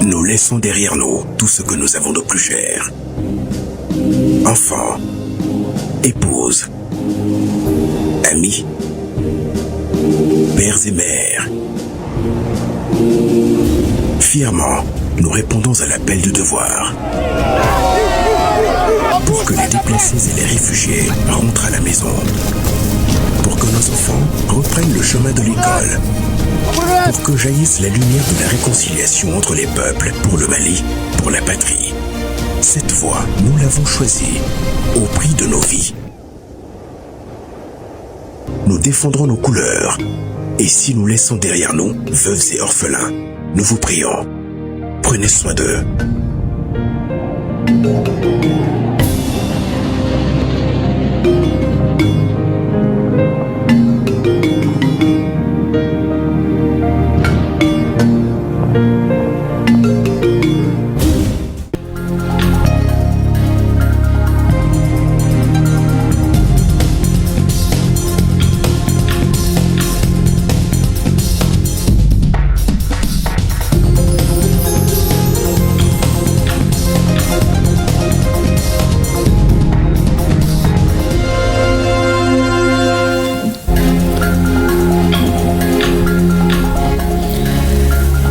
Nous laissons derrière nous tout ce que nous avons de plus cher. Enfants, épouses, amis, pères et mères. Fièrement, nous répondons à l'appel du devoir. Pour que les déplacés et les réfugiés rentrent à la maison. Pour que nos enfants reprennent le chemin de l'école. Pour que jaillisse la lumière de la réconciliation entre les peuples, pour le Mali, pour la patrie. Cette voie, nous l'avons choisie, au prix de nos vies. Nous défendrons nos couleurs. Et si nous laissons derrière nous, veuves et orphelins, nous vous prions, prenez soin d'eux.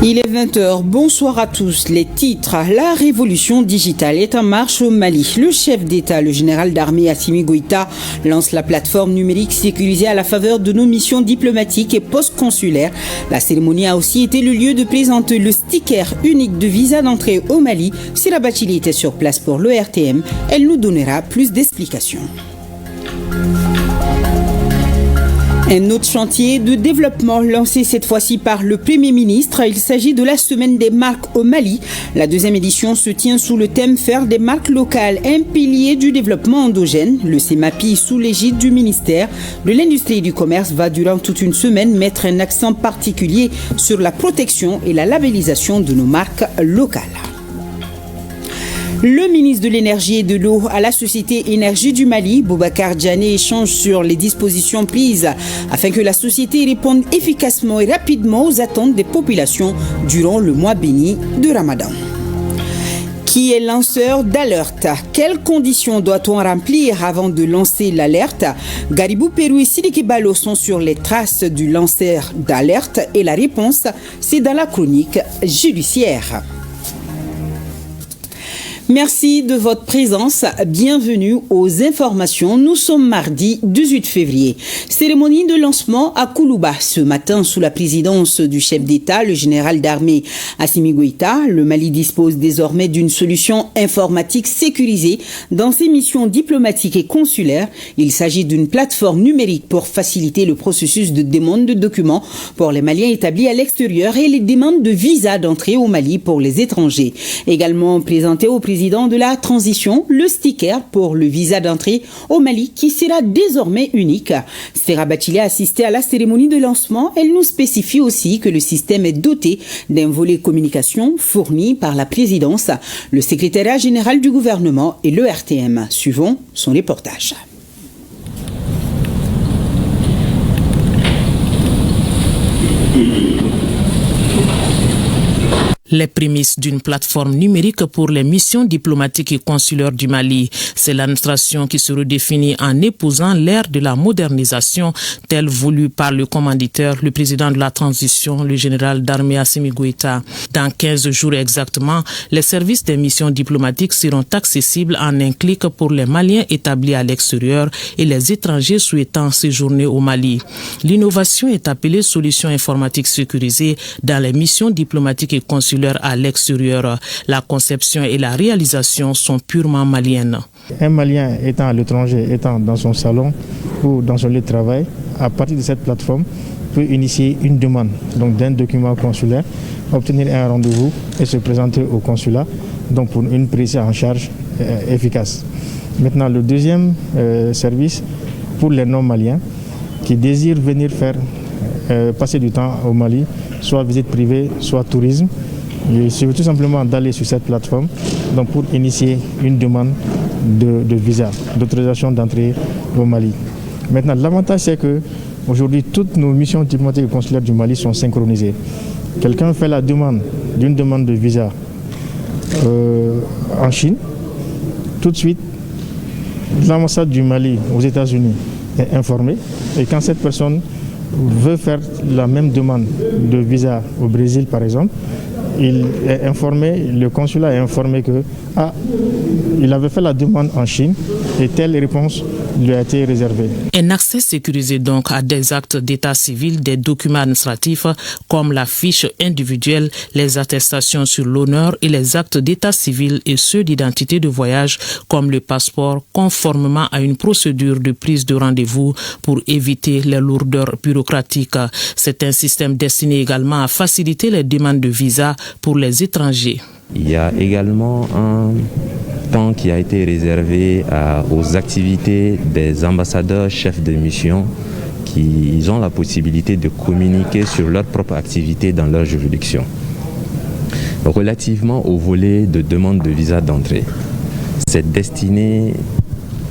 Il est 20h, bonsoir à tous. Les titres, la révolution digitale est en marche au Mali. Le chef d'État, le général d'armée Assimi Goïta, lance la plateforme numérique sécurisée à la faveur de nos missions diplomatiques et post-consulaires. La cérémonie a aussi été le lieu de présenter le sticker unique de visa d'entrée au Mali. Sira Bachili était sur place pour l'ERTM. Elle nous donnera plus d'explications. Un autre chantier de développement lancé cette fois-ci par le Premier ministre. Il s'agit de la Semaine des marques au Mali. La deuxième édition se tient sous le thème Faire des marques locales, un pilier du développement endogène. Le CEMAPI, sous l'égide du ministère de l'Industrie et du Commerce, va durant toute une semaine mettre un accent particulier sur la protection et la labellisation de nos marques locales. Le ministre de l'Énergie et de l'Eau à la Société Énergie du Mali, Boubacar Diané, échange sur les dispositions prises afin que la société réponde efficacement et rapidement aux attentes des populations durant le mois béni de Ramadan. Qui est lanceur d'alerte? Quelles conditions doit-on remplir avant de lancer l'alerte? Garibou Pérou et Sidiki Balo sont sur les traces du lanceur d'alerte et la réponse, c'est dans la chronique judiciaire. Merci de votre présence. Bienvenue aux informations. Nous sommes mardi 18 février. Cérémonie de lancement à Koulouba ce matin sous la présidence du chef d'État, le général d'armée Assimi Goïta. Le Mali dispose désormais d'une solution informatique sécurisée dans ses missions diplomatiques et consulaires. Il s'agit d'une plateforme numérique pour faciliter le processus de demande de documents pour les Maliens établis à l'extérieur et les demandes de visa d'entrée au Mali pour les étrangers. Également présenté au président de la transition, le sticker pour le visa d'entrée au Mali qui sera désormais unique. Sera Bachili a assisté à la cérémonie de lancement. Elle nous spécifie aussi que le système est doté d'un volet communication fourni par la présidence, le secrétariat général du gouvernement et l'ERTM. Suivons son reportage. Les prémices d'une plateforme numérique pour les missions diplomatiques et consulaires du Mali. C'est l'administration qui se redéfinit en épousant l'ère de la modernisation telle voulue par le commanditaire, le président de la transition, le général d'armée Assimi Goïta. Dans 15 jours exactement, les services des missions diplomatiques seront accessibles en un clic pour les Maliens établis à l'extérieur et les étrangers souhaitant séjourner au Mali. L'innovation est appelée solution informatique sécurisée dans les missions diplomatiques et consulaires à l'extérieur. La conception et la réalisation sont purement maliennes. Un Malien étant à l'étranger, étant dans son salon ou dans son lieu de travail, à partir de cette plateforme, peut initier une demande donc d'un document consulaire, obtenir un rendez-vous et se présenter au consulat donc pour une prise en charge efficace. Maintenant, le deuxième service pour les non-maliens qui désirent venir faire passer du temps au Mali, soit visite privée, soit tourisme. Il suffit tout simplement d'aller sur cette plateforme donc pour initier une demande de visa, d'autorisation d'entrée au Mali. Maintenant, l'avantage, c'est que aujourd'hui, toutes nos missions diplomatiques et consulaires du Mali sont synchronisées. Quelqu'un fait la demande d'une demande de visa en Chine, tout de suite, l'ambassade du Mali aux États-Unis est informée. Et quand cette personne veut faire la même demande de visa au Brésil, par exemple, il est informé, le consulat est informé que il avait fait la demande en Chine et telle réponse lui a été réservée. Un accès sécurisé donc à des actes d'état civil, des documents administratifs comme la fiche individuelle, les attestations sur l'honneur et les actes d'état civil et ceux d'identité de voyage comme le passeport, conformément à une procédure de prise de rendez-vous pour éviter les lourdeurs bureaucratiques. C'est un système destiné également à faciliter les demandes de visa pour les étrangers. Il y a également un temps qui a été réservé aux activités des ambassadeurs chefs de mission qui ont la possibilité de communiquer sur leur propre activité dans leur juridiction. Relativement au volet de demande de visa d'entrée, c'est destiné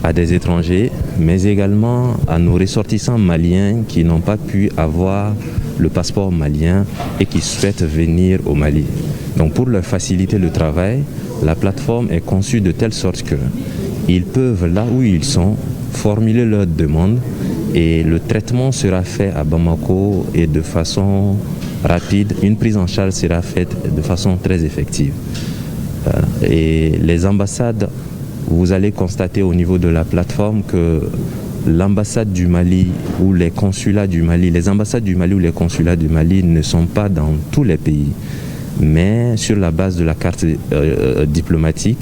à des étrangers, mais également à nos ressortissants maliens qui n'ont pas pu avoir le passeport malien et qui souhaitent venir au Mali. Donc pour leur faciliter le travail, la plateforme est conçue de telle sorte qu'ils peuvent, là où ils sont, formuler leur demande et le traitement sera fait à Bamako et de façon rapide. Une prise en charge sera faite de façon très effective. Et les ambassades, vous allez constater au niveau de la plateforme que l'ambassade du Mali ou les consulats du Mali, les ambassades du Mali ou les consulats du Mali ne sont pas dans tous les pays. Mais sur la base de la carte diplomatique,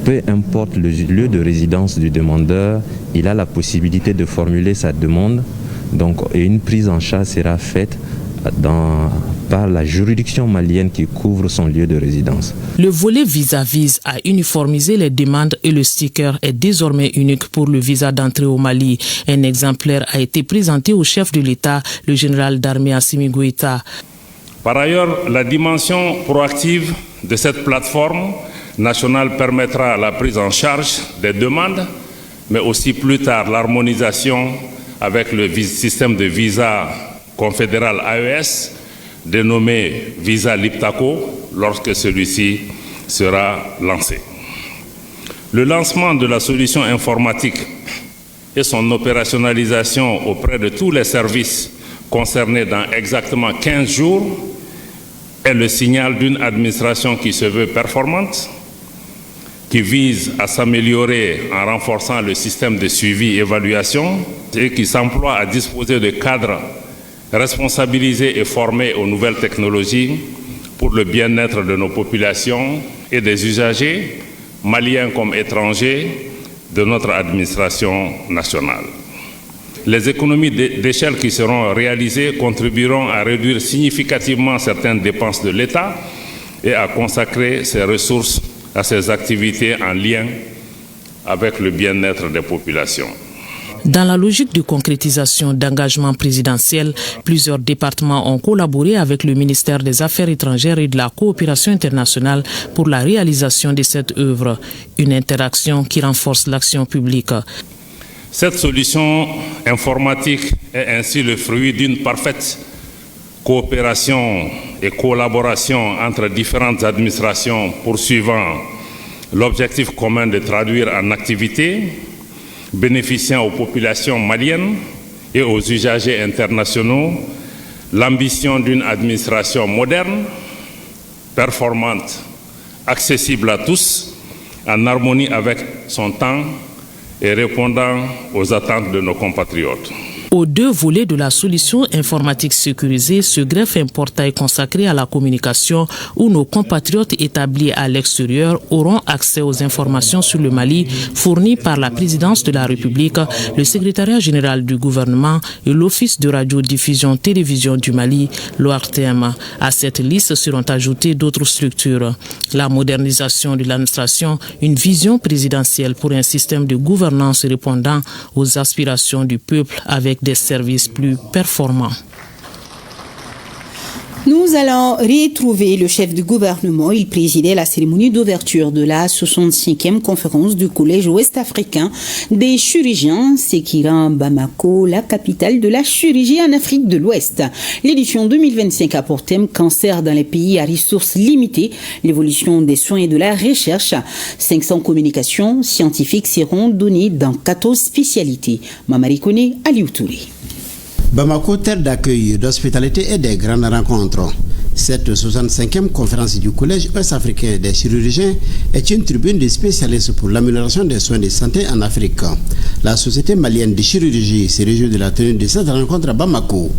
peu importe le lieu de résidence du demandeur, il a la possibilité de formuler sa demande. Donc, et une prise en charge sera faite par la juridiction malienne qui couvre son lieu de résidence. Le volet visa vise à uniformiser les demandes et le sticker est désormais unique pour le visa d'entrée au Mali. Un exemplaire a été présenté au chef de l'État, le général d'armée Assimi Goïta. Par ailleurs, la dimension proactive de cette plateforme nationale permettra la prise en charge des demandes, mais aussi plus tard l'harmonisation avec le système de visa confédéral AES, dénommé Visa Liptako, lorsque celui-ci sera lancé. Le lancement de la solution informatique et son opérationnalisation auprès de tous les services concernés dans exactement 15 jours est le signal d'une administration qui se veut performante, qui vise à s'améliorer en renforçant le système de suivi et évaluation et qui s'emploie à disposer de cadres responsabilisés et formés aux nouvelles technologies pour le bien-être de nos populations et des usagers, maliens comme étrangers, de notre administration nationale. Les économies d'échelle qui seront réalisées contribueront à réduire significativement certaines dépenses de l'État et à consacrer ses ressources à ses activités en lien avec le bien-être des populations. Dans la logique de concrétisation d'engagements présidentiels, plusieurs départements ont collaboré avec le ministère des Affaires étrangères et de la coopération internationale pour la réalisation de cette œuvre, une interaction qui renforce l'action publique. Cette solution informatique est ainsi le fruit d'une parfaite coopération et collaboration entre différentes administrations poursuivant l'objectif commun de traduire en activité, bénéficiant aux populations maliennes et aux usagers internationaux l'ambition d'une administration moderne, performante, accessible à tous, en harmonie avec son temps et répondant aux attentes de nos compatriotes. Aux deux volets de la solution informatique sécurisée se greffe un portail consacré à la communication où nos compatriotes établis à l'extérieur auront accès aux informations sur le Mali fournies par la présidence de la République, le secrétariat général du gouvernement et l'Office de radiodiffusion-télévision du Mali, l'ORTM. À cette liste seront ajoutées d'autres structures. La modernisation de l'administration, une vision présidentielle pour un système de gouvernance répondant aux aspirations du peuple avec des services plus performants. Nous allons retrouver le chef du gouvernement. Il présidait la cérémonie d'ouverture de la 65e conférence du Collège ouest-africain des chirurgiens, ce qui rend Bamako la capitale de la chirurgie en Afrique de l'Ouest. L'édition 2025 a pour thème cancer dans les pays à ressources limitées, l'évolution des soins et de la recherche. 500 communications scientifiques seront données dans 14 spécialités. Mamari Kone, Aliou Touré. Bamako, terre d'accueil, d'hospitalité et des grandes rencontres. Cette 65e conférence du Collège ouest-africain des chirurgiens est une tribune de spécialistes pour l'amélioration des soins de santé en Afrique. La Société malienne de chirurgie se réjouit de la tenue de cette rencontre à Bamako.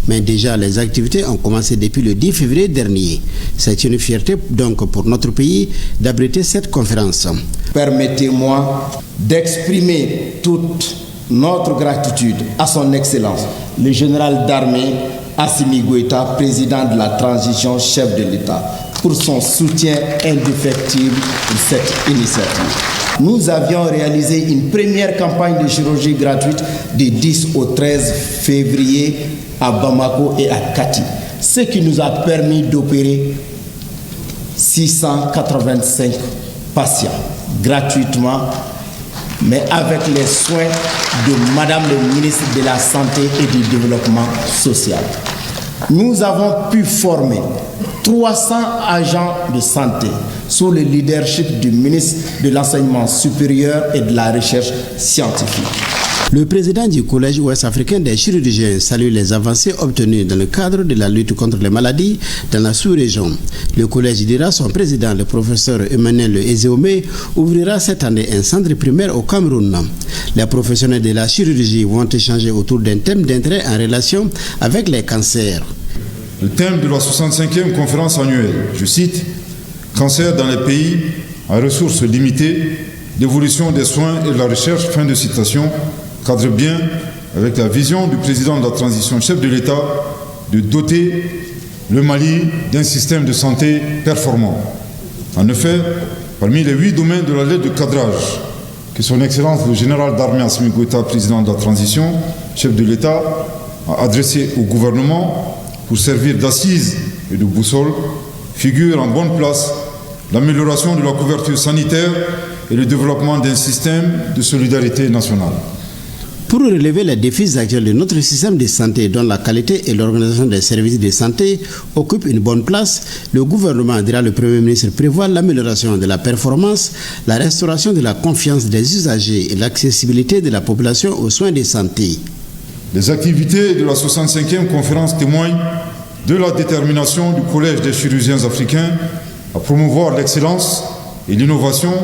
Mais déjà, les activités ont commencé depuis le 10 février dernier. C'est une fierté donc pour notre pays d'abriter cette conférence. Permettez-moi d'exprimer toute notre gratitude à son Excellence, le général d'armée Assimi Goïta, président de la transition, chef de l'État, pour son soutien indéfectible pour cette initiative. Nous avions réalisé une première campagne de chirurgie gratuite du 10 au 13 février à Bamako et à Kati, ce qui nous a permis d'opérer 685 patients gratuitement, mais avec les soins de Madame le ministre de la Santé et du Développement social. Nous avons pu former 300 agents de santé sous le leadership du ministre de l'Enseignement supérieur et de la Recherche scientifique. Le président du Collège ouest-africain des chirurgiens salue les avancées obtenues dans le cadre de la lutte contre les maladies dans la sous-région. Le collège dira son président, le professeur Emmanuel Ezeome, ouvrira cette année un centre primaire au Cameroun. Les professionnels de la chirurgie vont échanger autour d'un thème d'intérêt en relation avec les cancers. Le thème de la 65e conférence annuelle, je cite, « Cancer dans les pays à ressources limitées, l'évolution des soins et de la recherche », fin de citation, cadre bien avec la vision du président de la transition, chef de l'État, de doter le Mali d'un système de santé performant. En effet, parmi les 8 domaines de la lettre de cadrage que son Excellence le général d'armée Assimi Goïta, président de la transition, chef de l'État, a adressé au gouvernement pour servir d'assise et de boussole, figure en bonne place l'amélioration de la couverture sanitaire et le développement d'un système de solidarité nationale. Pour relever les défis actuels de notre système de santé, dont la qualité et l'organisation des services de santé occupent une bonne place, le gouvernement, dira le Premier ministre, prévoit l'amélioration de la performance, la restauration de la confiance des usagers et l'accessibilité de la population aux soins de santé. Les activités de la 65e conférence témoignent de la détermination du Collège des chirurgiens africains à promouvoir l'excellence et l'innovation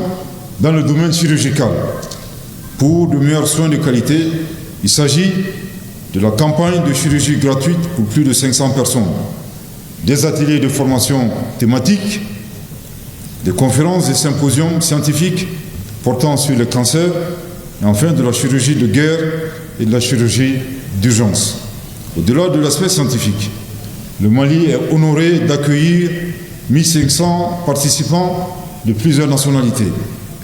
dans le domaine chirurgical. Pour de meilleurs soins de qualité, il s'agit de la campagne de chirurgie gratuite pour plus de 500 personnes, des ateliers de formation thématiques, des conférences et symposiums scientifiques portant sur le cancer, et enfin de la chirurgie de guerre et de la chirurgie d'urgence. Au-delà de l'aspect scientifique, le Mali est honoré d'accueillir 1500 participants de plusieurs nationalités.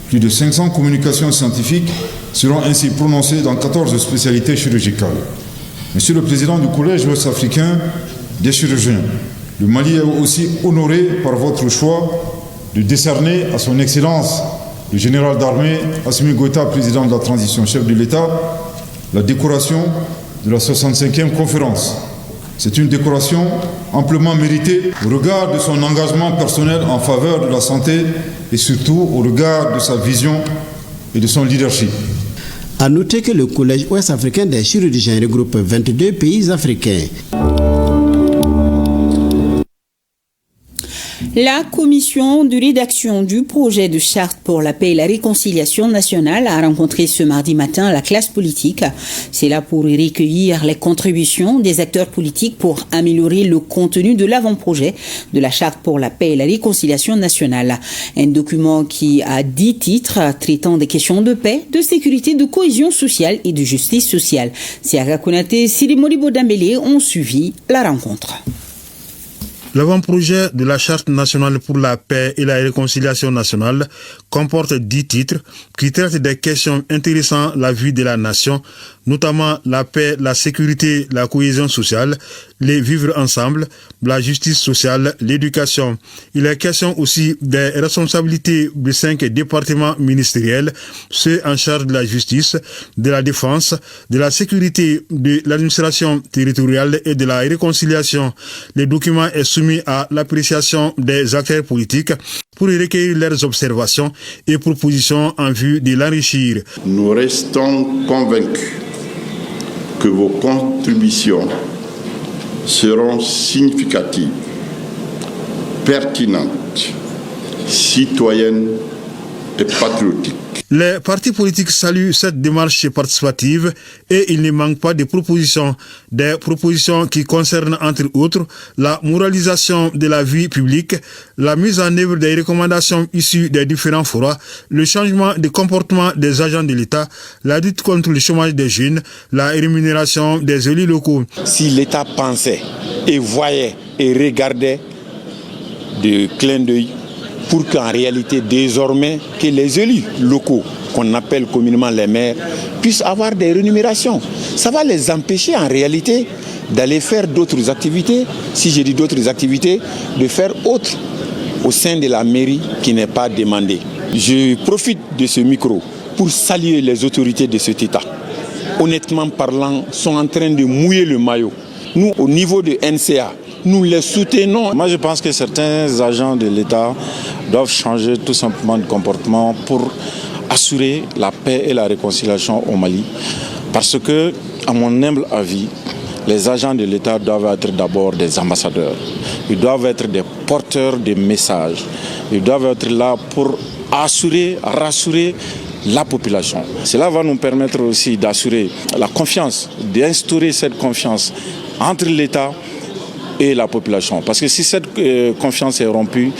Plus de 500 communications scientifiques seront ainsi prononcées dans 14 spécialités chirurgicales. Monsieur le Président du Collège ouest-africain des chirurgiens, le Mali est aussi honoré par votre choix de décerner à son Excellence le général d'armée Assimi Goïta, président de la transition, chef de l'État, la décoration de la 65e conférence. C'est une décoration amplement méritée au regard de son engagement personnel en faveur de la santé et surtout au regard de sa vision et de son leadership. À noter que le Collège ouest-africain des chirurgiens regroupe 22 pays africains. La commission de rédaction du projet de charte pour la paix et la réconciliation nationale a rencontré ce mardi matin la classe politique. C'est là pour recueillir les contributions des acteurs politiques pour améliorer le contenu de l'avant-projet de la charte pour la paix et la réconciliation nationale. Un document qui a 10 titres traitant des questions de paix, de sécurité, de cohésion sociale et de justice sociale. Siaga Konate et Sidi Modibo Dambélé ont suivi la rencontre. L'avant-projet de la Charte nationale pour la paix et la réconciliation nationale comporte 10 titres qui traitent des questions intéressant la vie de la nation, notamment la paix, la sécurité, la cohésion sociale, les vivre ensemble, la justice sociale, l'éducation. Il est question aussi des responsabilités de 5 départements ministériels, ceux en charge de la justice, de la défense, de la sécurité, de l'administration territoriale et de la réconciliation. Le document est soumis à l'appréciation des acteurs politiques pour recueillir leurs observations et propositions en vue de l'enrichir. Nous restons convaincus que vos contributions seront significatives, pertinentes, citoyennes et patriotiques. Les partis politiques saluent cette démarche participative et il ne manque pas de propositions. Des propositions qui concernent entre autres la moralisation de la vie publique, la mise en œuvre des recommandations issues des différents forats, le changement de comportement des agents de l'État, la lutte contre le chômage des jeunes, la rémunération des élus locaux. Si l'État pensait et voyait et regardait de clin d'œil, pour qu'en réalité, désormais, que les élus locaux, qu'on appelle communément les maires, puissent avoir des rémunérations. Ça va les empêcher en réalité d'aller faire d'autres activités, si je dis d'autres activités, de faire autre au sein de la mairie qui n'est pas demandée. Je profite de ce micro pour saluer les autorités de cet État. Honnêtement parlant, sont en train de mouiller le maillot. Nous, au niveau de NCA, nous les soutenons. Moi, je pense que certains agents de l'État doivent changer tout simplement de comportement pour assurer la paix et la réconciliation au Mali. Parce que, à mon humble avis, les agents de l'État doivent être d'abord des ambassadeurs. Ils doivent être des porteurs de messages. Ils doivent être là pour rassurer la population. Cela va nous permettre aussi d'assurer la confiance, d'instaurer cette confiance entre l'État et la population. Parce que si cette confiance est rompue,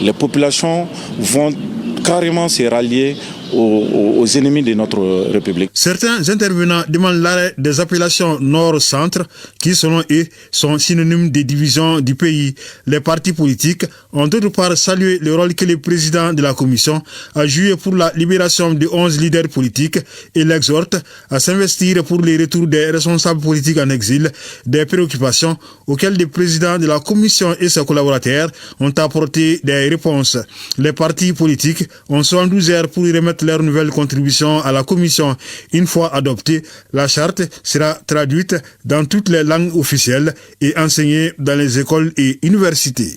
les populations vont carrément se rallier aux ennemis de notre République. Certains intervenants demandent l'arrêt des appellations nord-centre qui, selon eux, sont synonymes de division du pays. Les partis politiques ont d'autre part salué le rôle que le président de la commission a joué pour la libération de 11 leaders politiques et l'exhorte à s'investir pour le retour des responsables politiques en exil, des préoccupations auxquelles le président de la commission et ses collaborateurs ont apporté des réponses. Les partis politiques ont 72 heures pour y remettre leur nouvelle contribution à la commission. Une fois adoptée, la charte sera traduite dans toutes les langues officielles et enseignée dans les écoles et universités.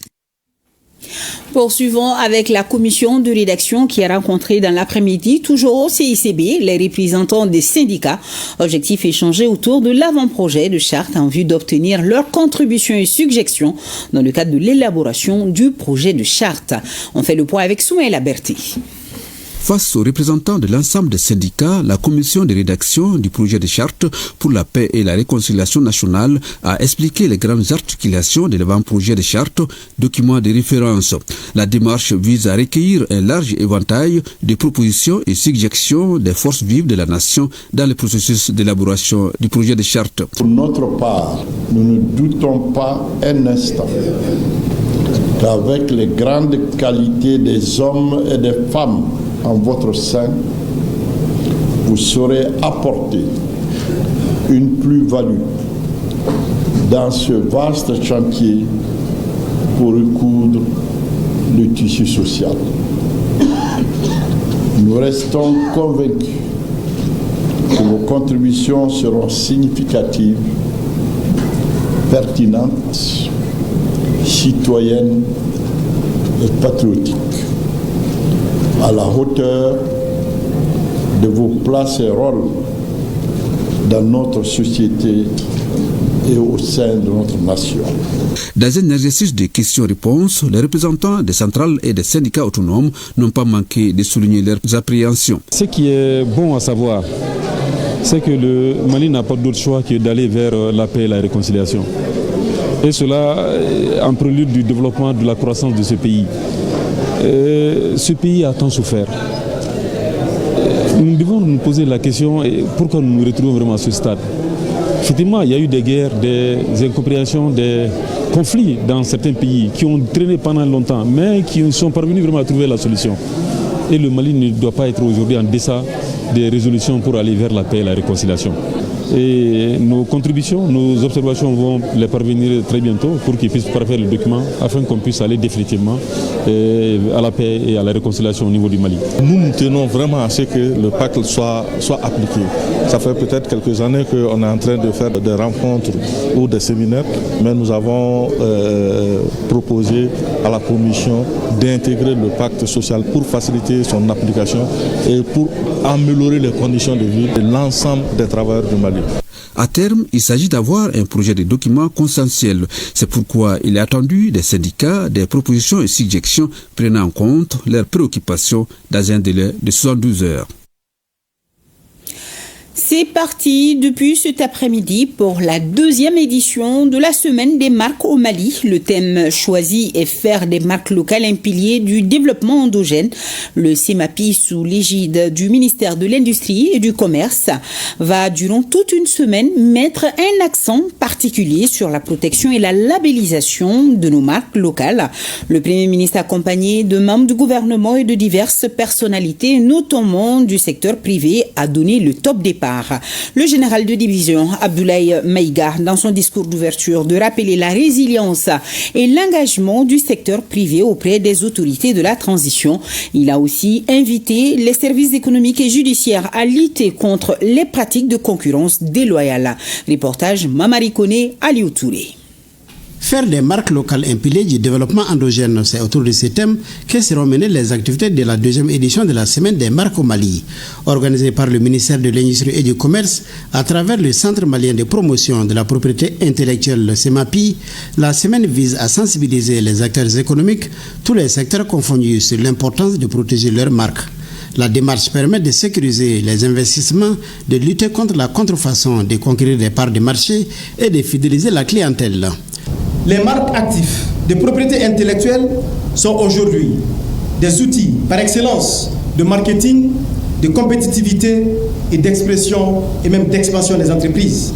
Poursuivons avec la commission de rédaction qui a rencontré dans l'après-midi, toujours au CICB, les représentants des syndicats. Objectif échangé autour de l'avant-projet de charte en vue d'obtenir leurs contributions et suggestions dans le cadre de l'élaboration du projet de charte. On fait le point avec Soumaïla Berti. Face aux représentants de l'ensemble des syndicats, la commission de rédaction du projet de charte pour la paix et la réconciliation nationale a expliqué les grandes articulations de l'avant-projet de charte, document de référence. La démarche vise à recueillir un large éventail de propositions et suggestions des forces vives de la nation dans le processus d'élaboration du projet de charte. Pour notre part, nous ne doutons pas un instant qu'avec les grandes qualités des hommes et des femmes en votre sein, vous saurez apporter une plus-value dans ce vaste chantier pour recoudre le tissu social. Nous restons convaincus que vos contributions seront significatives, pertinentes, citoyennes et patriotiques, à la hauteur de vos places et rôles dans notre société et au sein de notre nation. Dans un exercice de questions-réponses, les représentants des centrales et des syndicats autonomes n'ont pas manqué de souligner leurs appréhensions. Ce qui est bon à savoir, c'est que le Mali n'a pas d'autre choix que d'aller vers la paix et la réconciliation. Et cela en prélude du développement de la croissance de ce pays. Ce pays a tant souffert. Nous devons nous poser la question pourquoi nous nous retrouvons vraiment à ce stade. Effectivement, il y a eu des guerres, des incompréhensions, des conflits dans certains pays qui ont traîné pendant longtemps, mais qui sont parvenus vraiment à trouver la solution. Et le Mali ne doit pas être aujourd'hui en deçà des résolutions pour aller vers la paix et la réconciliation. Et nos contributions, nos observations vont les parvenir très bientôt pour qu'ils puissent parfaire le document afin qu'on puisse aller définitivement à la paix et à la réconciliation au niveau du Mali. Nous tenons vraiment à ce que le pacte soit appliqué. Ça fait peut-être quelques années qu'on est en train de faire des rencontres ou des séminaires, mais nous avons proposé à la Commission d'intégrer le pacte social pour faciliter son application et pour améliorer les conditions de vie de l'ensemble des travailleurs du Mali. À terme, il s'agit d'avoir un projet de document consensuel. C'est pourquoi il est attendu des syndicats, des propositions et suggestions prenant en compte leurs préoccupations dans un délai de 72 heures. C'est parti depuis cet après-midi pour la deuxième édition de la semaine des marques au Mali. Le thème choisi est faire des marques locales un pilier du développement endogène. Le CEMAPI, sous l'égide du ministère de l'Industrie et du Commerce, va durant toute une semaine mettre un accent particulier sur la protection et la labellisation de nos marques locales. Le Premier ministre, accompagné de membres du gouvernement et de diverses personnalités, notamment du secteur privé, a donné le top départ. Le général de division Abdoulaye Maïga, dans son discours d'ouverture, de rappeler la résilience et l'engagement du secteur privé auprès des autorités de la transition. Il a aussi invité les services économiques et judiciaires à lutter contre les pratiques de concurrence déloyale. Reportage Mamari Kone, Aliou Touré. Faire des marques locales un pilier du développement endogène, c'est autour de ce thème que seront menées les activités de la deuxième édition de la semaine des marques au Mali. Organisée par le ministère de l'Industrie et du Commerce à travers le Centre malien de promotion de la propriété intellectuelle, le CEMAPI, la semaine vise à sensibiliser les acteurs économiques, tous les secteurs confondus, sur l'importance de protéger leurs marques. La démarche permet de sécuriser les investissements, de lutter contre la contrefaçon, de conquérir des parts de marché et de fidéliser la clientèle. Les marques actives de propriété intellectuelle sont aujourd'hui des outils par excellence de marketing, de compétitivité et d'expression et même d'expansion des entreprises.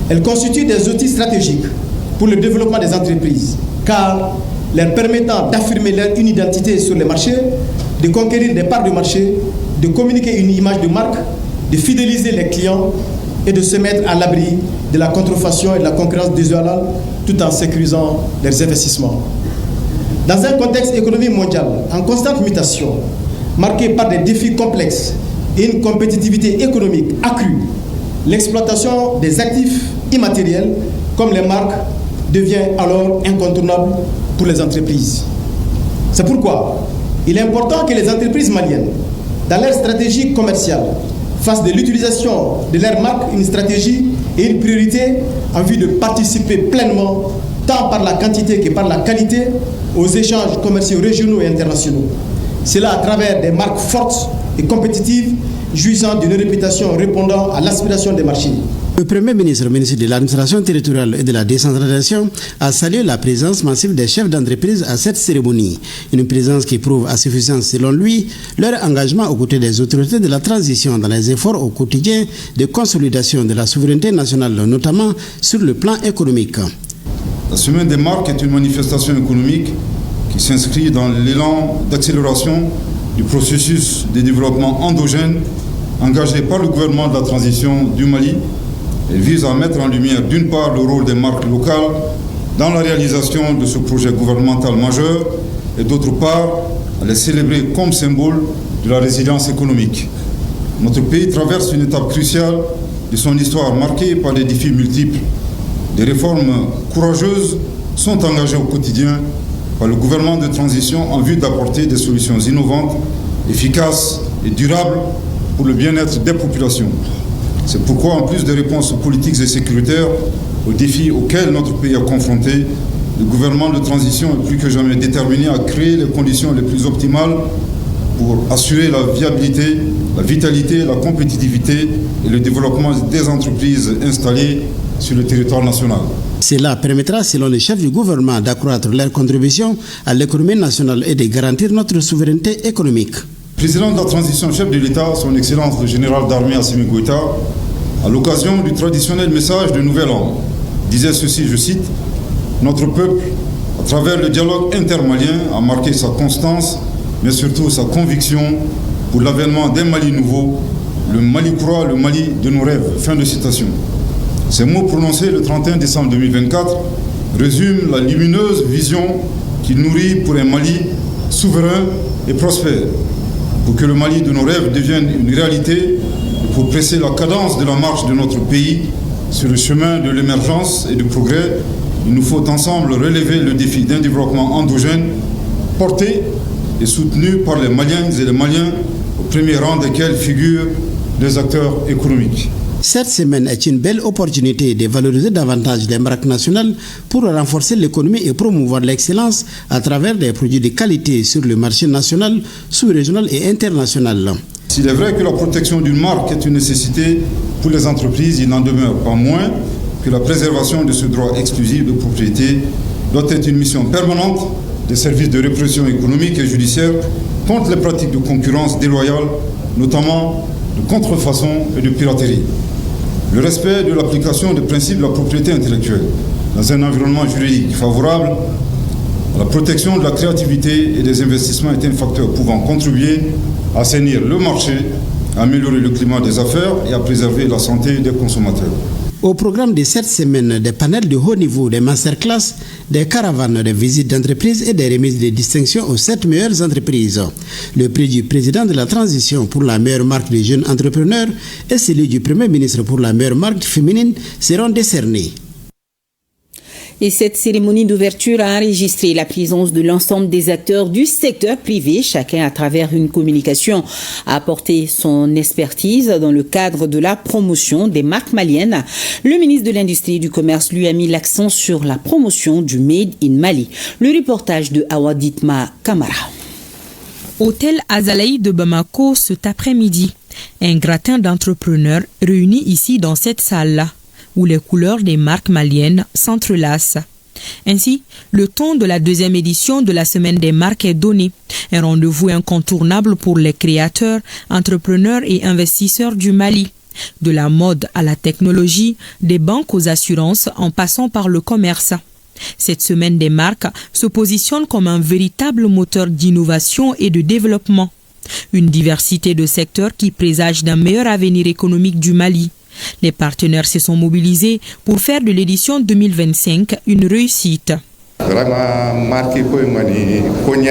Elles constituent des outils stratégiques pour le développement des entreprises car leur permettant d'affirmer une identité sur les marchés, de conquérir des parts de marché, de communiquer une image de marque, de fidéliser les clients et de se mettre à l'abri de la contrefaçon et de la concurrence déloyale tout en sécurisant leurs investissements. Dans un contexte économique mondial en constante mutation, marqué par des défis complexes et une compétitivité économique accrue, l'exploitation des actifs immatériels comme les marques devient alors incontournable pour les entreprises. C'est pourquoi il est important que les entreprises maliennes, dans leur stratégie commerciale, fassent de l'utilisation de leur marque une stratégie et une priorité en vue de participer pleinement, tant par la quantité que par la qualité, aux échanges commerciaux régionaux et internationaux. Cela à travers des marques fortes et compétitives, jouissant d'une réputation répondant à l'aspiration des marchés. Le Premier ministre, ministre de l'Administration territoriale et de la décentralisation, a salué la présence massive des chefs d'entreprise à cette cérémonie. Une présence qui prouve à suffisance, selon lui, leur engagement aux côtés des autorités de la transition dans les efforts au quotidien de consolidation de la souveraineté nationale, notamment sur le plan économique. La semaine des marques est une manifestation économique qui s'inscrit dans l'élan d'accélération du processus de développement endogène engagé par le gouvernement de la transition du Mali. Elle vise à mettre en lumière d'une part le rôle des marques locales dans la réalisation de ce projet gouvernemental majeur et d'autre part à les célébrer comme symbole de la résilience économique. Notre pays traverse une étape cruciale de son histoire marquée par des défis multiples. Des réformes courageuses sont engagées au quotidien par le gouvernement de transition en vue d'apporter des solutions innovantes, efficaces et durables pour le bien-être des populations. C'est pourquoi, en plus des réponses politiques et sécuritaires aux défis auxquels notre pays est confronté, le gouvernement de transition est plus que jamais déterminé à créer les conditions les plus optimales pour assurer la viabilité, la vitalité, la compétitivité et le développement des entreprises installées sur le territoire national. Cela permettra, selon les chefs du gouvernement, d'accroître leur contribution à l'économie nationale et de garantir notre souveraineté économique. Président de la transition, chef de l'État, son Excellence le général d'armée Assimi Goïta, à l'occasion du traditionnel message de Nouvel An, disait ceci, je cite, « Notre peuple, à travers le dialogue intermalien, a marqué sa constance, mais surtout sa conviction pour l'avènement d'un Mali nouveau, le Mali croit, le Mali de nos rêves. Fin de citation. Ces mots prononcés le 31 décembre 2024 résument la lumineuse vision qu'il nourrit pour un Mali souverain et prospère. Pour que le Mali de nos rêves devienne une réalité, et pour presser la cadence de la marche de notre pays sur le chemin de l'émergence et du progrès, il nous faut ensemble relever le défi d'un développement endogène porté et soutenu par les Maliennes et les Maliens, au premier rang desquels figurent les acteurs économiques. Cette semaine est une belle opportunité de valoriser davantage les marques nationales pour renforcer l'économie et promouvoir l'excellence à travers des produits de qualité sur le marché national, sous-régional et international. S'il est vrai que la protection d'une marque est une nécessité pour les entreprises, il n'en demeure pas moins que la préservation de ce droit exclusif de propriété doit être une mission permanente des services de répression économique et judiciaire contre les pratiques de concurrence déloyale, notamment de contrefaçon et de piraterie. Le respect de l'application des principes de la propriété intellectuelle dans un environnement juridique favorable à la protection de la créativité et des investissements est un facteur pouvant contribuer à assainir le marché, à améliorer le climat des affaires et à préserver la santé des consommateurs. Au programme de cette semaine, des panels de haut niveau, des masterclass, des caravanes, des visites d'entreprises et des remises de distinction aux 7 meilleures entreprises. Le prix du président de la transition pour la meilleure marque des jeunes entrepreneurs et celui du Premier ministre pour la meilleure marque féminine seront décernés. Et cette cérémonie d'ouverture a enregistré la présence de l'ensemble des acteurs du secteur privé. Chacun, à travers une communication, a apporté son expertise dans le cadre de la promotion des marques maliennes. Le ministre de l'Industrie et du Commerce lui a mis l'accent sur la promotion du Made in Mali. Le reportage de Awaditma Kamara. Hôtel Azalaï de Bamako cet après-midi. Un gratin d'entrepreneurs réunis ici dans cette salle-là, où les couleurs des marques maliennes s'entrelacent. Ainsi, le ton de la deuxième édition de la Semaine des marques est donné, un rendez-vous incontournable pour les créateurs, entrepreneurs et investisseurs du Mali. De la mode à la technologie, des banques aux assurances en passant par le commerce. Cette Semaine des marques se positionne comme un véritable moteur d'innovation et de développement. Une diversité de secteurs qui présage d'un meilleur avenir économique du Mali. Les partenaires se sont mobilisés pour faire de l'édition 2025 une réussite. Vraiment marqué pour Mali, nous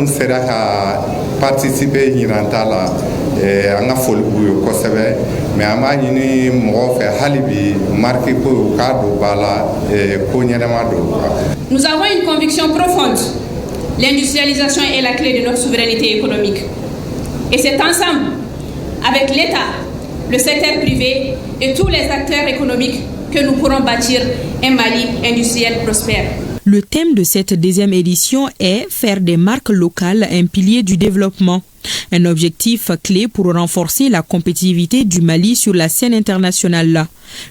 sera participer à la folie mais nous avons une conviction profonde. L'industrialisation est la clé de notre souveraineté économique. Et c'est ensemble, avec l'État, le secteur privé et tous les acteurs économiques que nous pourrons bâtir un Mali industriel prospère. Le thème de cette deuxième édition est « Faire des marques locales un pilier du développement ». Un objectif clé pour renforcer la compétitivité du Mali sur la scène internationale.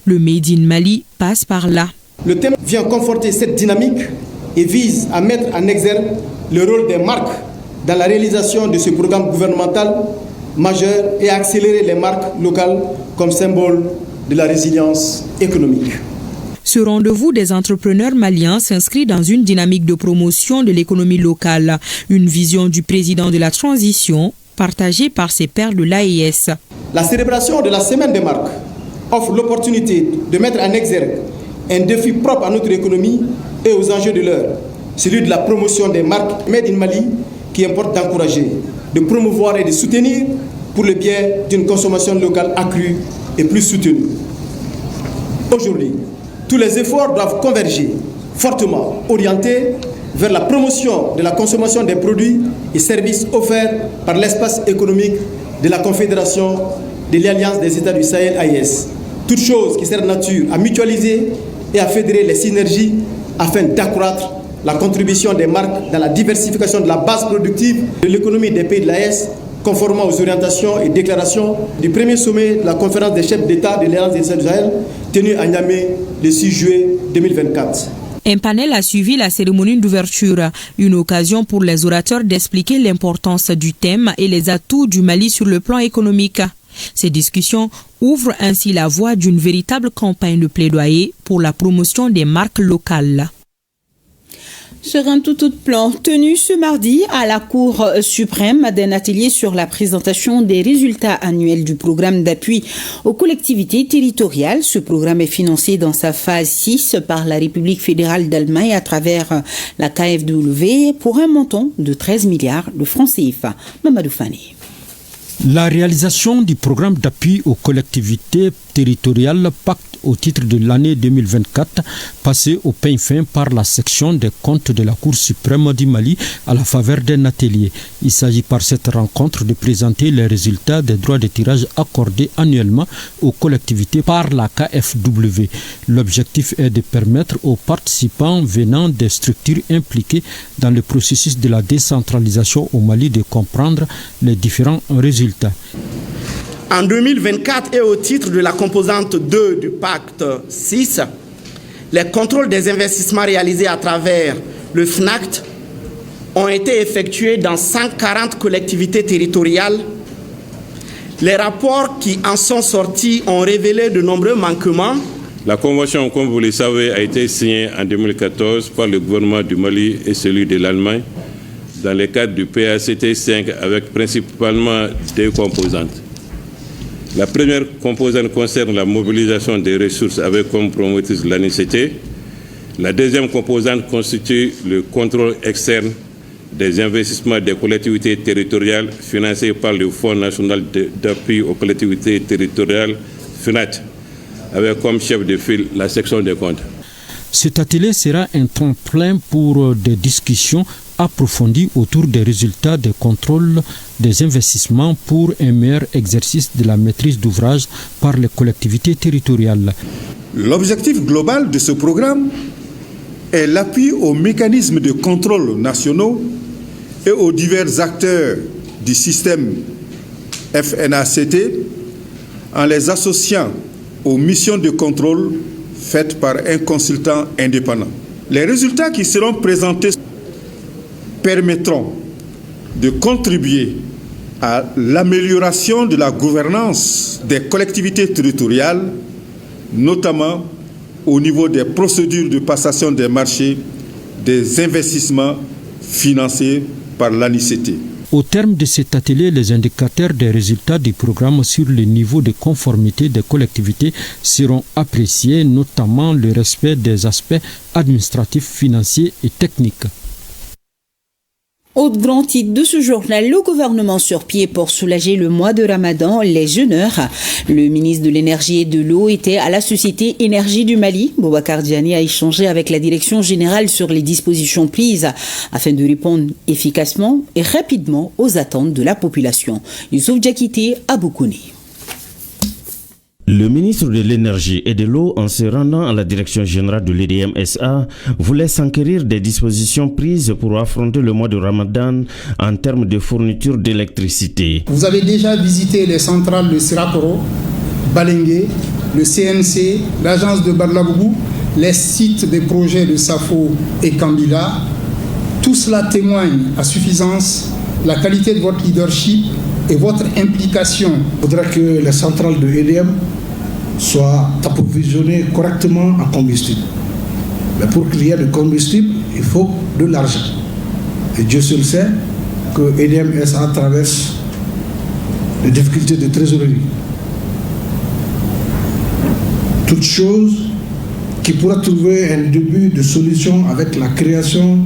Le Made in Mali passe par là. Le thème vient conforter cette dynamique et vise à mettre en exergue le rôle des marques dans la réalisation de ce programme gouvernemental majeur et accélérer les marques locales comme symbole de la résilience économique. Ce rendez-vous des entrepreneurs maliens s'inscrit dans une dynamique de promotion de l'économie locale, une vision du président de la transition partagée par ses pairs de l'AES. La célébration de la Semaine des marques offre l'opportunité de mettre en exergue un défi propre à notre économie et aux enjeux de l'heure, celui de la promotion des marques Made in Mali qui importe d'encourager, de promouvoir et de soutenir pour le bien d'une consommation locale accrue et plus soutenue. Aujourd'hui, tous les efforts doivent converger, fortement orientés vers la promotion de la consommation des produits et services offerts par l'espace économique de la Confédération de l'Alliance des États du Sahel AES. Toute chose qui sert de nature à mutualiser et à fédérer les synergies afin d'accroître la contribution des marques dans la diversification de la base productive de l'économie des pays de l'AES, conformément aux orientations et déclarations du premier sommet de la conférence des chefs d'État de l'Alliance des États du Sahel, tenu à Niamey le 6 juillet 2024. Un panel a suivi la cérémonie d'ouverture, une occasion pour les orateurs d'expliquer l'importance du thème et les atouts du Mali sur le plan économique. Ces discussions ouvrent ainsi la voie d'une véritable campagne de plaidoyer pour la promotion des marques locales. Sur un tout autre plan, tenu ce mardi à la Cour suprême d'un atelier sur la présentation des résultats annuels du programme d'appui aux collectivités territoriales. Ce programme est financé dans sa phase 6 par la République fédérale d'Allemagne à travers la KfW pour un montant de 13 milliards de francs CFA. Mamadou Fane. La réalisation du programme d'appui aux collectivités territoriales Pacte au titre de l'année 2024, passé au peigne fin par la section des comptes de la Cour suprême du Mali à la faveur d'un atelier. Il s'agit par cette rencontre de présenter les résultats des droits de tirage accordés annuellement aux collectivités par la KfW. L'objectif est de permettre aux participants venant des structures impliquées dans le processus de la décentralisation au Mali de comprendre les différents résultats. En 2024 et au titre de la composante 2 du pacte 6, les contrôles des investissements réalisés à travers le FNACT ont été effectués dans 140 collectivités territoriales. Les rapports qui en sont sortis ont révélé de nombreux manquements. La convention, comme vous le savez, a été signée en 2014 par le gouvernement du Mali et celui de l'Allemagne dans le cadre du PACT 5 avec principalement deux composantes. La première composante concerne la mobilisation des ressources avec comme promotrice l'ANICT. La deuxième composante constitue le contrôle externe des investissements des collectivités territoriales financés par le Fonds national d'appui aux collectivités territoriales, FNAT, avec comme chef de file la section des comptes. Cet atelier sera un tremplin pour des discussions approfondies autour des résultats des contrôles des investissements pour un meilleur exercice de la maîtrise d'ouvrage par les collectivités territoriales. L'objectif global de ce programme est l'appui aux mécanismes de contrôle nationaux et aux divers acteurs du système FNACT en les associant aux missions de contrôle faites par un consultant indépendant. Les résultats qui seront présentés permettront de contribuer à l'amélioration de la gouvernance des collectivités territoriales, notamment au niveau des procédures de passation des marchés des investissements financés par l'ANICT. Au terme de cet atelier, les indicateurs des résultats du programme sur le niveau de conformité des collectivités seront appréciés, notamment le respect des aspects administratifs, financiers et techniques. Autre grand titre de ce journal, le gouvernement sur pied pour soulager le mois de Ramadan, les jeûneurs. Le ministre de l'Énergie et de l'Eau était à la Société Énergie du Mali. Boubacar Diané a échangé avec la direction générale sur les dispositions prises afin de répondre efficacement et rapidement aux attentes de la population. Youssouf Diakité à Boukouni. Le ministre de l'Énergie et de l'Eau, en se rendant à la direction générale de l'EDM-SA, voulait s'enquérir des dispositions prises pour affronter le mois de Ramadan en termes de fourniture d'électricité. Vous avez déjà visité les centrales de Sirakoro, Balengue, le CNC, l'agence de Barlabougou, les sites des projets de Safo et Kambila. Tout cela témoigne à suffisance la qualité de votre leadership et votre implication. Il faudra que les centrales de EDM soient approvisionnées correctement en combustible. Mais pour qu'il y ait de combustible, il faut de l'argent. Et Dieu seul sait que EDM SA traverse des difficultés de trésorerie. Toute chose qui pourra trouver un début de solution avec la création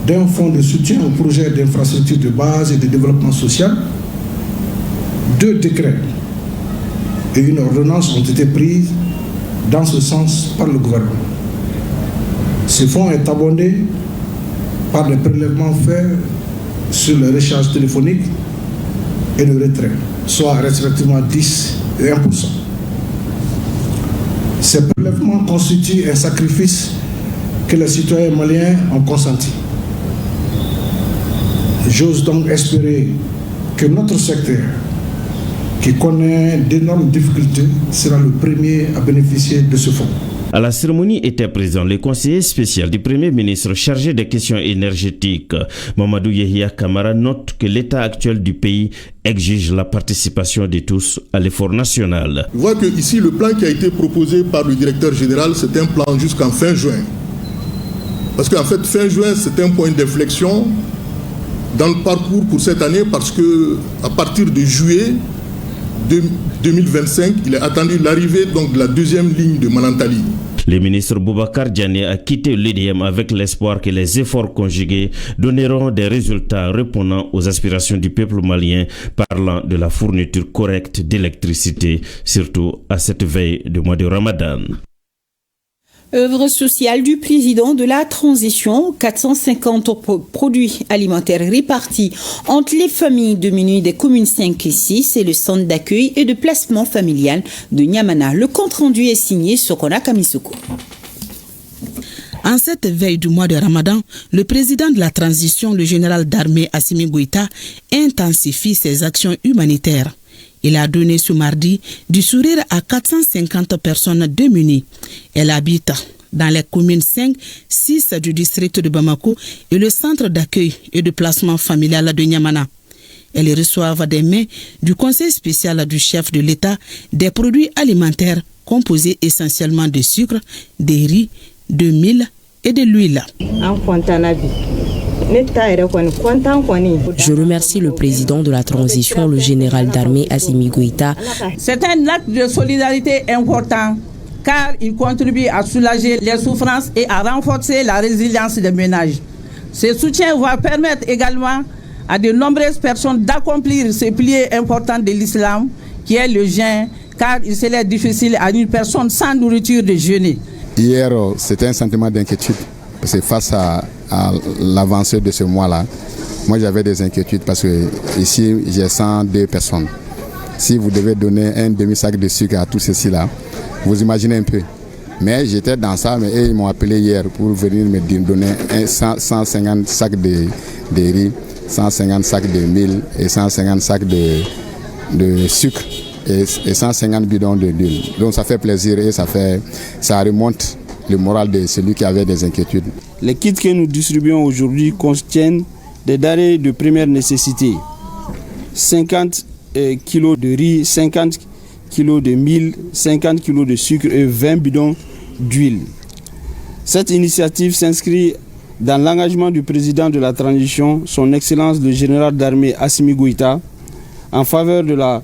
d'un fonds de soutien aux projets d'infrastructure de base et de développement social. 2 décrets et une ordonnance ont été prises dans ce sens par le gouvernement. Ce fonds est abondé par des prélèvements faits sur les recharges téléphoniques et le retrait, soit respectivement 10 et 1%. Ces prélèvements constituent un sacrifice que les citoyens maliens ont consenti. J'ose donc espérer que notre secteur, qui connaît d'énormes difficultés, sera le premier à bénéficier de ce fonds. À la cérémonie était présent le conseiller spécial du Premier ministre chargé des questions énergétiques. Mamadou Yehia Kamara note que l'état actuel du pays exige la participation de tous à l'effort national. Je vois que ici le plan qui a été proposé par le directeur général, c'est un plan jusqu'en fin juin. Parce qu'en fait, fin juin, c'est un point d'inflexion dans le parcours pour cette année, parce qu'à partir de juillet 2025, il est attendu l'arrivée donc de la deuxième ligne de Manantali. Le ministre Boubacar Diané a quitté l'EDM avec l'espoir que les efforts conjugués donneront des résultats répondant aux aspirations du peuple malien, parlant de la fourniture correcte d'électricité, surtout à cette veille du mois de Ramadan. Œuvre sociale du président de la transition, 450 produits alimentaires répartis entre les familles démunies des communes 5 et 6 et le centre d'accueil et de placement familial de Niamana. Le compte-rendu est signé Sokona Kamisoko. En cette veille du mois de Ramadan, le président de la transition, le général d'armée Assimi Goïta, intensifie ses actions humanitaires. Il a donné ce mardi du sourire à 450 personnes démunies. Elles habitent dans les communes 5, 6 du district de Bamako et le centre d'accueil et de placement familial de Niamana. Elles reçoivent des mains du conseil spécial du chef de l'État des produits alimentaires composés essentiellement de sucre, de riz, de mil et de l'huile. Je remercie le président de la transition, le général d'armée Assimi Goïta. C'est un acte de solidarité important car il contribue à soulager les souffrances et à renforcer la résilience des ménages. Ce soutien va permettre également à de nombreuses personnes d'accomplir ce pilier important de l'islam qui est le jeûne, car il serait difficile à une personne sans nourriture de jeûner. Hier, c'était un sentiment d'inquiétude. Parce que face à l'avancée de ce mois-là, moi j'avais des inquiétudes parce que ici j'ai 102 personnes. Si vous devez donner un demi-sac de sucre à tout ceci-là, vous imaginez un peu. Mais j'étais dans ça, mais ils m'ont appelé hier pour venir me donner 150 sacs de riz, 150 sacs de mil et 150 sacs de sucre et 150 bidons d'huile. Donc ça fait plaisir et ça remonte le moral de celui qui avait des inquiétudes. Les kits que nous distribuons aujourd'hui contiennent des denrées de première nécessité. 50 kilos de riz, 50 kilos de mil, 50 kilos de sucre et 20 bidons d'huile. Cette initiative s'inscrit dans l'engagement du président de la transition, son Excellence le général d'armée Assimi Goïta, en faveur de la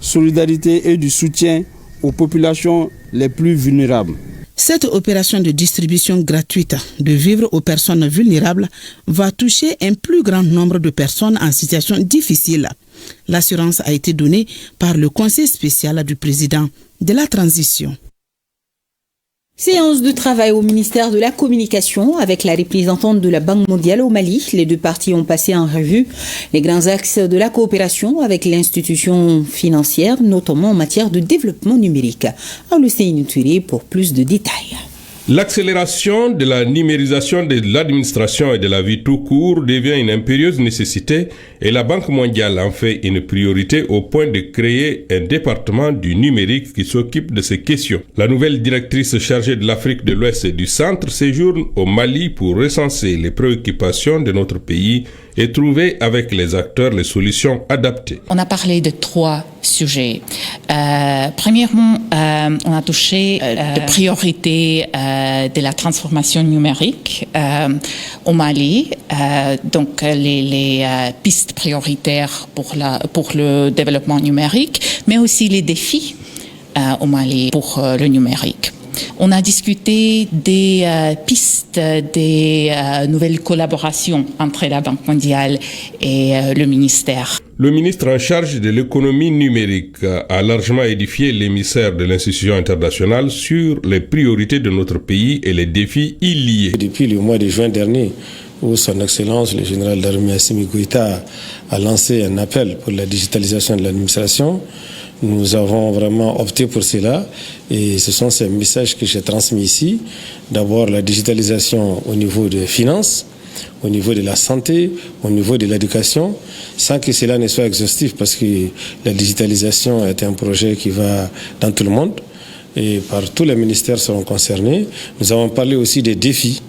solidarité et du soutien aux populations les plus vulnérables. Cette opération de distribution gratuite de vivres aux personnes vulnérables va toucher un plus grand nombre de personnes en situation difficile. L'assurance a été donnée par le conseil spécial du président de la transition. Séance de travail au ministère de la Communication avec la représentante de la Banque mondiale au Mali. Les deux parties ont passé en revue les grands axes de la coopération avec l'institution financière, notamment en matière de développement numérique. Aoulusseïnou Touré pour plus de détails. L'accélération de la numérisation de l'administration et de la vie tout court devient une impérieuse nécessité et la Banque mondiale en fait une priorité au point de créer un département du numérique qui s'occupe de ces questions. La nouvelle directrice chargée de l'Afrique de l'Ouest et du Centre séjourne au Mali pour recenser les préoccupations de notre pays et trouver avec les acteurs les solutions adaptées. On a parlé de 3 sujets. Premièrement, on a touché les priorités de la transformation numérique au Mali, donc les pistes prioritaires pour le développement numérique, mais aussi les défis au Mali pour le numérique. On a discuté des pistes, des nouvelles collaborations entre la Banque mondiale et le ministère. Le ministre en charge de l'économie numérique a largement édifié l'émissaire de l'institution internationale sur les priorités de notre pays et les défis y liés. Depuis le mois de juin dernier, où son Excellence, le général d'armée Assimi Goïta, a lancé un appel pour la digitalisation de l'administration, nous avons vraiment opté pour cela et ce sont ces messages que j'ai transmis ici. D'abord la digitalisation au niveau des finances, au niveau de la santé, au niveau de l'éducation, sans que cela ne soit exhaustif parce que la digitalisation est un projet qui va dans tout le monde et par tous les ministères seront concernés. Nous avons parlé aussi des défis.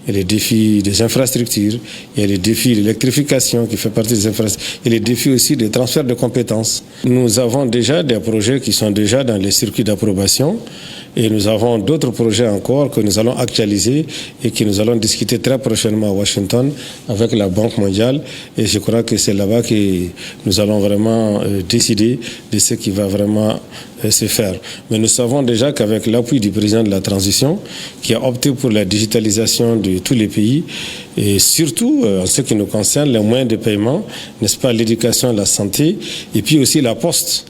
Il y a les défis des infrastructures, il y a les défis de l'électrification qui fait partie des infrastructures, et les défis aussi des transferts de compétences. Nous avons déjà des projets qui sont déjà dans les circuits d'approbation Et nous avons d'autres projets encore que nous allons actualiser et que nous allons discuter très prochainement à Washington avec la Banque mondiale. Et je crois que c'est là-bas que nous allons vraiment décider de ce qui va vraiment se faire. Mais nous savons déjà qu'avec l'appui du président de la transition, qui a opté pour la digitalisation de tous les pays, et surtout en ce qui nous concerne, les moyens de paiement, n'est-ce pas, l'éducation, la santé, et puis aussi la poste.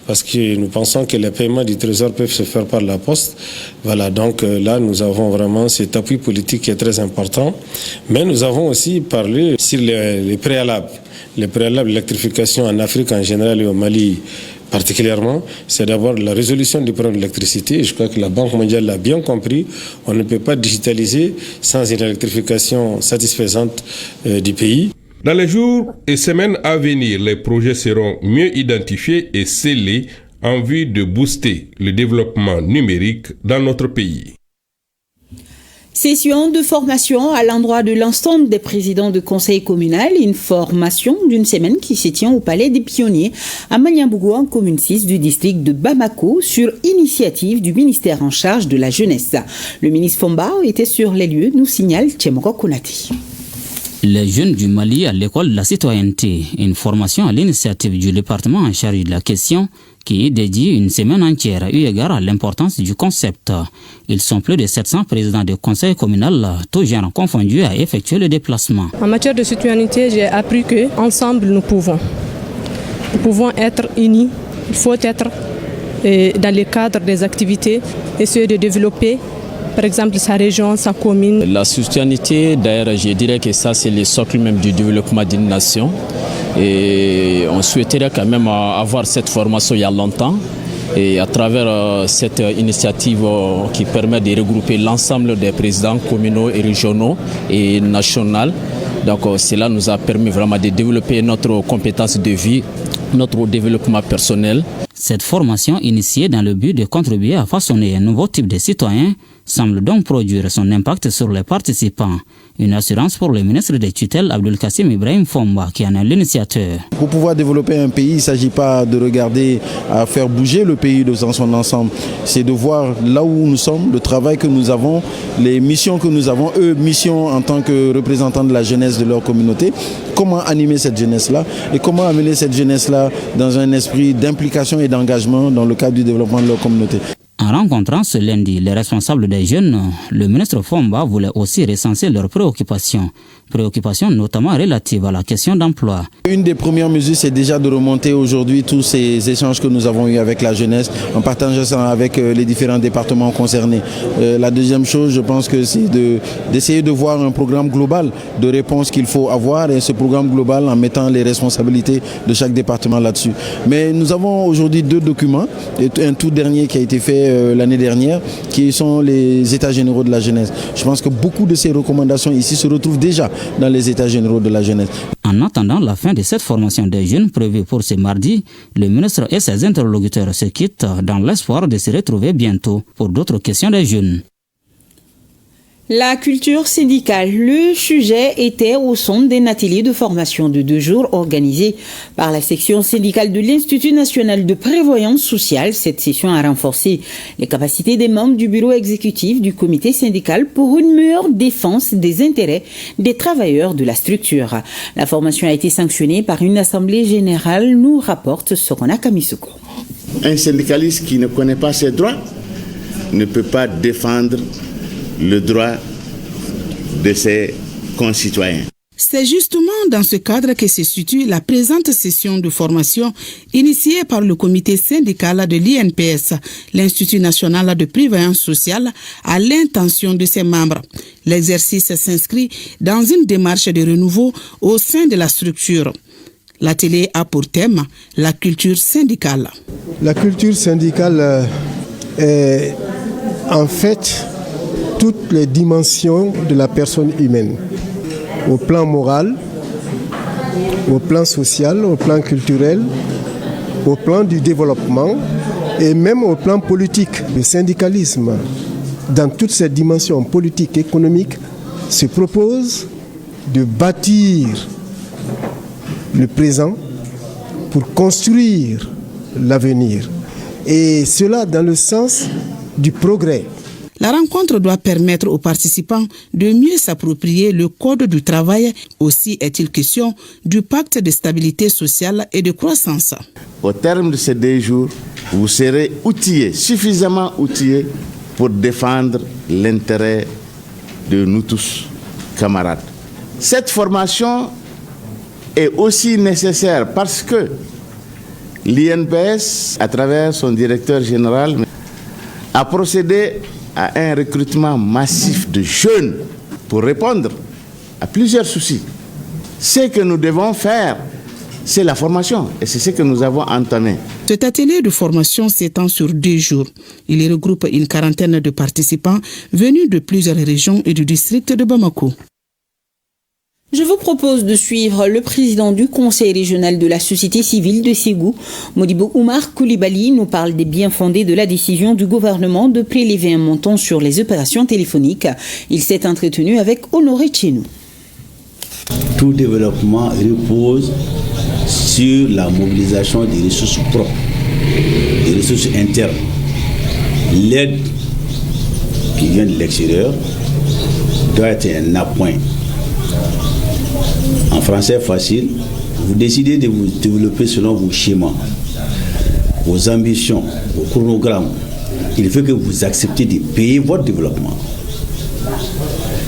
Parce que nous pensons que les paiements du Trésor peuvent se faire par la poste. Voilà, donc là, nous avons vraiment cet appui politique qui est très important. Mais nous avons aussi parlé sur les préalables. Les préalables de l'électrification en Afrique en général et au Mali particulièrement, c'est d'abord la résolution du problème de l'électricité. Je crois que la Banque mondiale l'a bien compris. On ne peut pas digitaliser sans une électrification satisfaisante du pays. Dans les jours et semaines à venir, les projets seront mieux identifiés et scellés en vue de booster le développement numérique dans notre pays. Session de formation à l'endroit de l'ensemble des présidents de conseil communal, une formation d'une semaine qui se tient au Palais des Pionniers à Maniambougou, en commune 6 du district de Bamako, sur initiative du ministère en charge de la jeunesse. Le ministre Fomba était sur les lieux, nous signale Tchemoko Konati. Les jeunes du Mali à l'école de la citoyenneté, une formation à l'initiative du département en charge de la question qui dédie une semaine entière eu égard à l'importance du concept. Ils sont plus de 700 présidents de conseil communal, tous genres confondus, à effectuer le déplacement. En matière de citoyenneté, j'ai appris qu'ensemble nous pouvons être unis. Il faut être dans le cadre des activités, essayer de développer par exemple sa région, sa commune. La citoyenneté, d'ailleurs, je dirais que ça c'est le socle même du développement d'une nation. Et on souhaiterait quand même avoir cette formation il y a longtemps. Et à travers cette initiative qui permet de regrouper l'ensemble des présidents communaux et régionaux et nationaux. Donc cela nous a permis vraiment de développer notre compétence de vie, notre développement personnel. Cette formation initiée dans le but de contribuer à façonner un nouveau type de citoyen semble donc produire son impact sur les participants. Une assurance pour le ministre des tutelles Abdul Kassim Ibrahim Fomba qui en est l'initiateur. Pour pouvoir développer un pays, il ne s'agit pas de regarder à faire bouger le pays dans son ensemble. C'est de voir là où nous sommes, le travail que nous avons, les missions que nous avons, missions en tant que représentants de la jeunesse de leur communauté, comment animer cette jeunesse-là et comment amener cette jeunesse-là dans un esprit d'implication et d'engagement dans le cadre du développement de leur communauté. En rencontrant ce lundi les responsables des jeunes, le ministre Fomba voulait aussi recenser leurs préoccupations notamment relatives à la question d'emploi. Une des premières mesures, c'est déjà de remonter aujourd'hui tous ces échanges que nous avons eus avec la jeunesse, en partageant ça avec les différents départements concernés. La deuxième chose, je pense que c'est d'essayer de voir un programme global de réponse qu'il faut avoir, et ce programme global en mettant les responsabilités de chaque département là-dessus. Mais nous avons aujourd'hui 2 documents, un tout dernier qui a été fait l'année dernière, qui sont les états généraux de la jeunesse. Je pense que beaucoup de ces recommandations ici se retrouvent déjà dans les états généraux de la jeunesse. En attendant la fin de cette formation des jeunes prévue pour ce mardi, le ministre et ses interlocuteurs se quittent dans l'espoir de se retrouver bientôt pour d'autres questions des jeunes. La culture syndicale, le sujet était au centre d'un atelier de formation de 2 jours organisé par la section syndicale de l'Institut national de prévoyance sociale. Cette session a renforcé les capacités des membres du bureau exécutif du comité syndical pour une meilleure défense des intérêts des travailleurs de la structure. La formation a été sanctionnée par une assemblée générale, nous rapporte Sokona Kamisuko. Un syndicaliste qui ne connaît pas ses droits ne peut pas défendre le droit de ses concitoyens. C'est justement dans ce cadre que se situe la présente session de formation initiée par le comité syndical de l'INPS, l'Institut national de prévoyance sociale, à l'intention de ses membres. L'exercice s'inscrit dans une démarche de renouveau au sein de la structure. L'atelier a pour thème la culture syndicale. La culture syndicale est en fait toutes les dimensions de la personne humaine, au plan moral, au plan social, au plan culturel, au plan du développement et même au plan politique. Le syndicalisme, dans toutes ses dimensions politiques et économiques, se propose de bâtir le présent pour construire l'avenir. Et cela dans le sens du progrès. La rencontre doit permettre aux participants de mieux s'approprier le code du travail. Aussi est-il question du pacte de stabilité sociale et de croissance. Au terme de ces 2 jours, vous serez outillés, suffisamment outillés pour défendre l'intérêt de nous tous, camarades. Cette formation est aussi nécessaire parce que l'INPS, à travers son directeur général, a procédé à un recrutement massif de jeunes pour répondre à plusieurs soucis. Ce que nous devons faire, c'est la formation et c'est ce que nous avons entamé. Cet atelier de formation s'étend sur 2 jours. Il regroupe une quarantaine de participants venus de plusieurs régions et du district de Bamako. Je vous propose de suivre le président du conseil régional de la société civile de Ségou, Modibo Oumar Koulibaly, nous parle des biens fondés de la décision du gouvernement de prélever un montant sur les opérations téléphoniques. Il s'est entretenu avec Honoré Tchenou. Tout développement repose sur la mobilisation des ressources propres, des ressources internes. L'aide qui vient de l'extérieur doit être un appoint. En français facile, vous décidez de vous développer selon vos schémas, vos ambitions, vos chronogrammes. Il faut que vous acceptez de payer votre développement.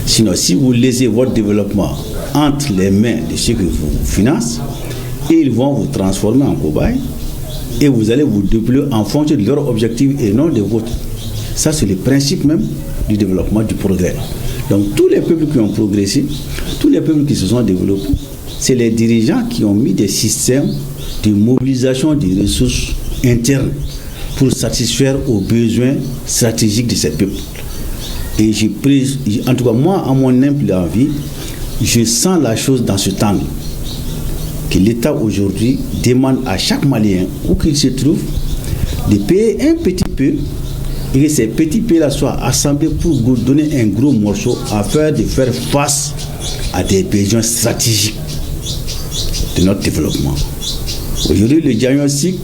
Sinon, si vous laissez votre développement entre les mains de ceux qui vous financent, ils vont vous transformer en cobaye et vous allez vous déployer en fonction de leurs objectifs et non des vôtres. Ça, c'est le principe même du développement, du progrès. Donc, tous les peuples qui ont progressé, tous les peuples qui se sont développés, c'est les dirigeants qui ont mis des systèmes de mobilisation des ressources internes pour satisfaire aux besoins stratégiques de ces peuples. Et en tout cas, moi, à mon humble avis, je sens la chose dans ce temps que l'État aujourd'hui demande à chaque Malien, où qu'il se trouve, de payer un petit peu et que ces petits pays-là soient assemblés pour vous donner un gros morceau afin de faire face à des besoins stratégiques de notre développement. Aujourd'hui, le diagnostic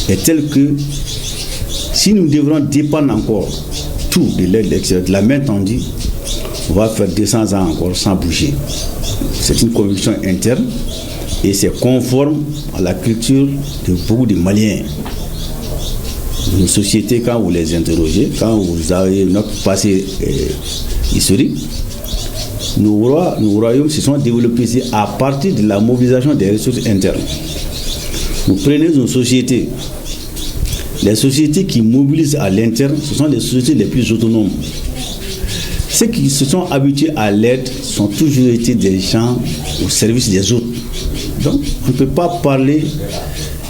est tel que si nous devrons dépendre encore tout de l'aide extérieure, de la main tendue, on va faire 200 ans encore sans bouger. C'est une conviction interne et c'est conforme à la culture de beaucoup de Maliens. Nos sociétés, quand vous les interrogez, quand vous avez notre passé historique, nos royaumes se sont développés à partir de la mobilisation des ressources internes. Vous prenez nos sociétés, les sociétés qui mobilisent à l'interne, ce sont les sociétés les plus autonomes. Ceux qui se sont habitués à l'aide sont toujours été des gens au service des autres. Donc, on ne peut pas parler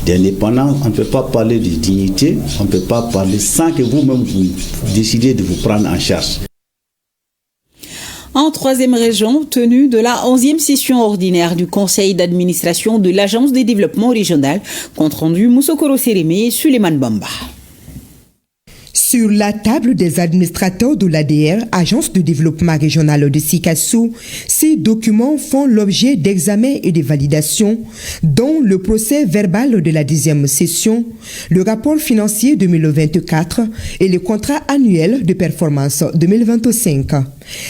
d'indépendance, on ne peut pas parler de dignité, on ne peut pas parler sans que vous-même vous décidez de vous prendre en charge. En 3e région, tenue de la 11e session ordinaire du conseil d'administration de l'Agence de développement régional, compte rendu Moussokoro Sérémé et Suleiman Bamba. Sur la table des administrateurs de l'ADR, Agence de développement régional de Sikassou, ces documents font l'objet d'examens et de validations, dont le procès verbal de la 10e session, le rapport financier 2024 et le contrat annuel de performance 2025.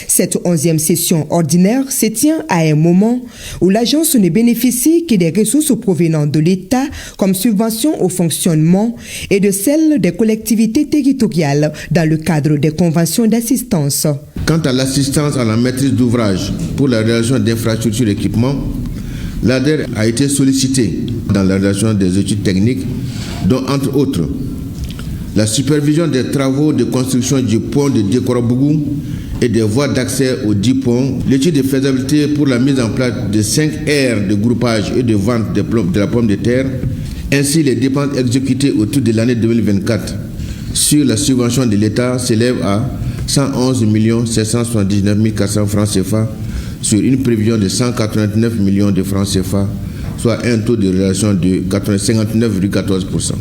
Cette 11e session ordinaire se tient à un moment où l'agence ne bénéficie que des ressources provenant de l'État comme subventions au fonctionnement et de celles des collectivités territoriales dans le cadre des conventions d'assistance. Quant à l'assistance à la maîtrise d'ouvrage pour la réalisation d'infrastructures et équipements, l'ADER a été sollicité dans la réalisation des études techniques, dont entre autres la supervision des travaux de construction du pont de Diekorabougou et des voies d'accès aux 10 ponts, l'étude de faisabilité pour la mise en place de 5 aires de groupage et de vente de la pomme de terre, ainsi les dépenses exécutées au cours de l'année 2024 sur la subvention de l'État s'élèvent à 111 779 400 francs CFA sur une prévision de 189 millions de francs CFA, soit un taux de réalisation de 59,14%.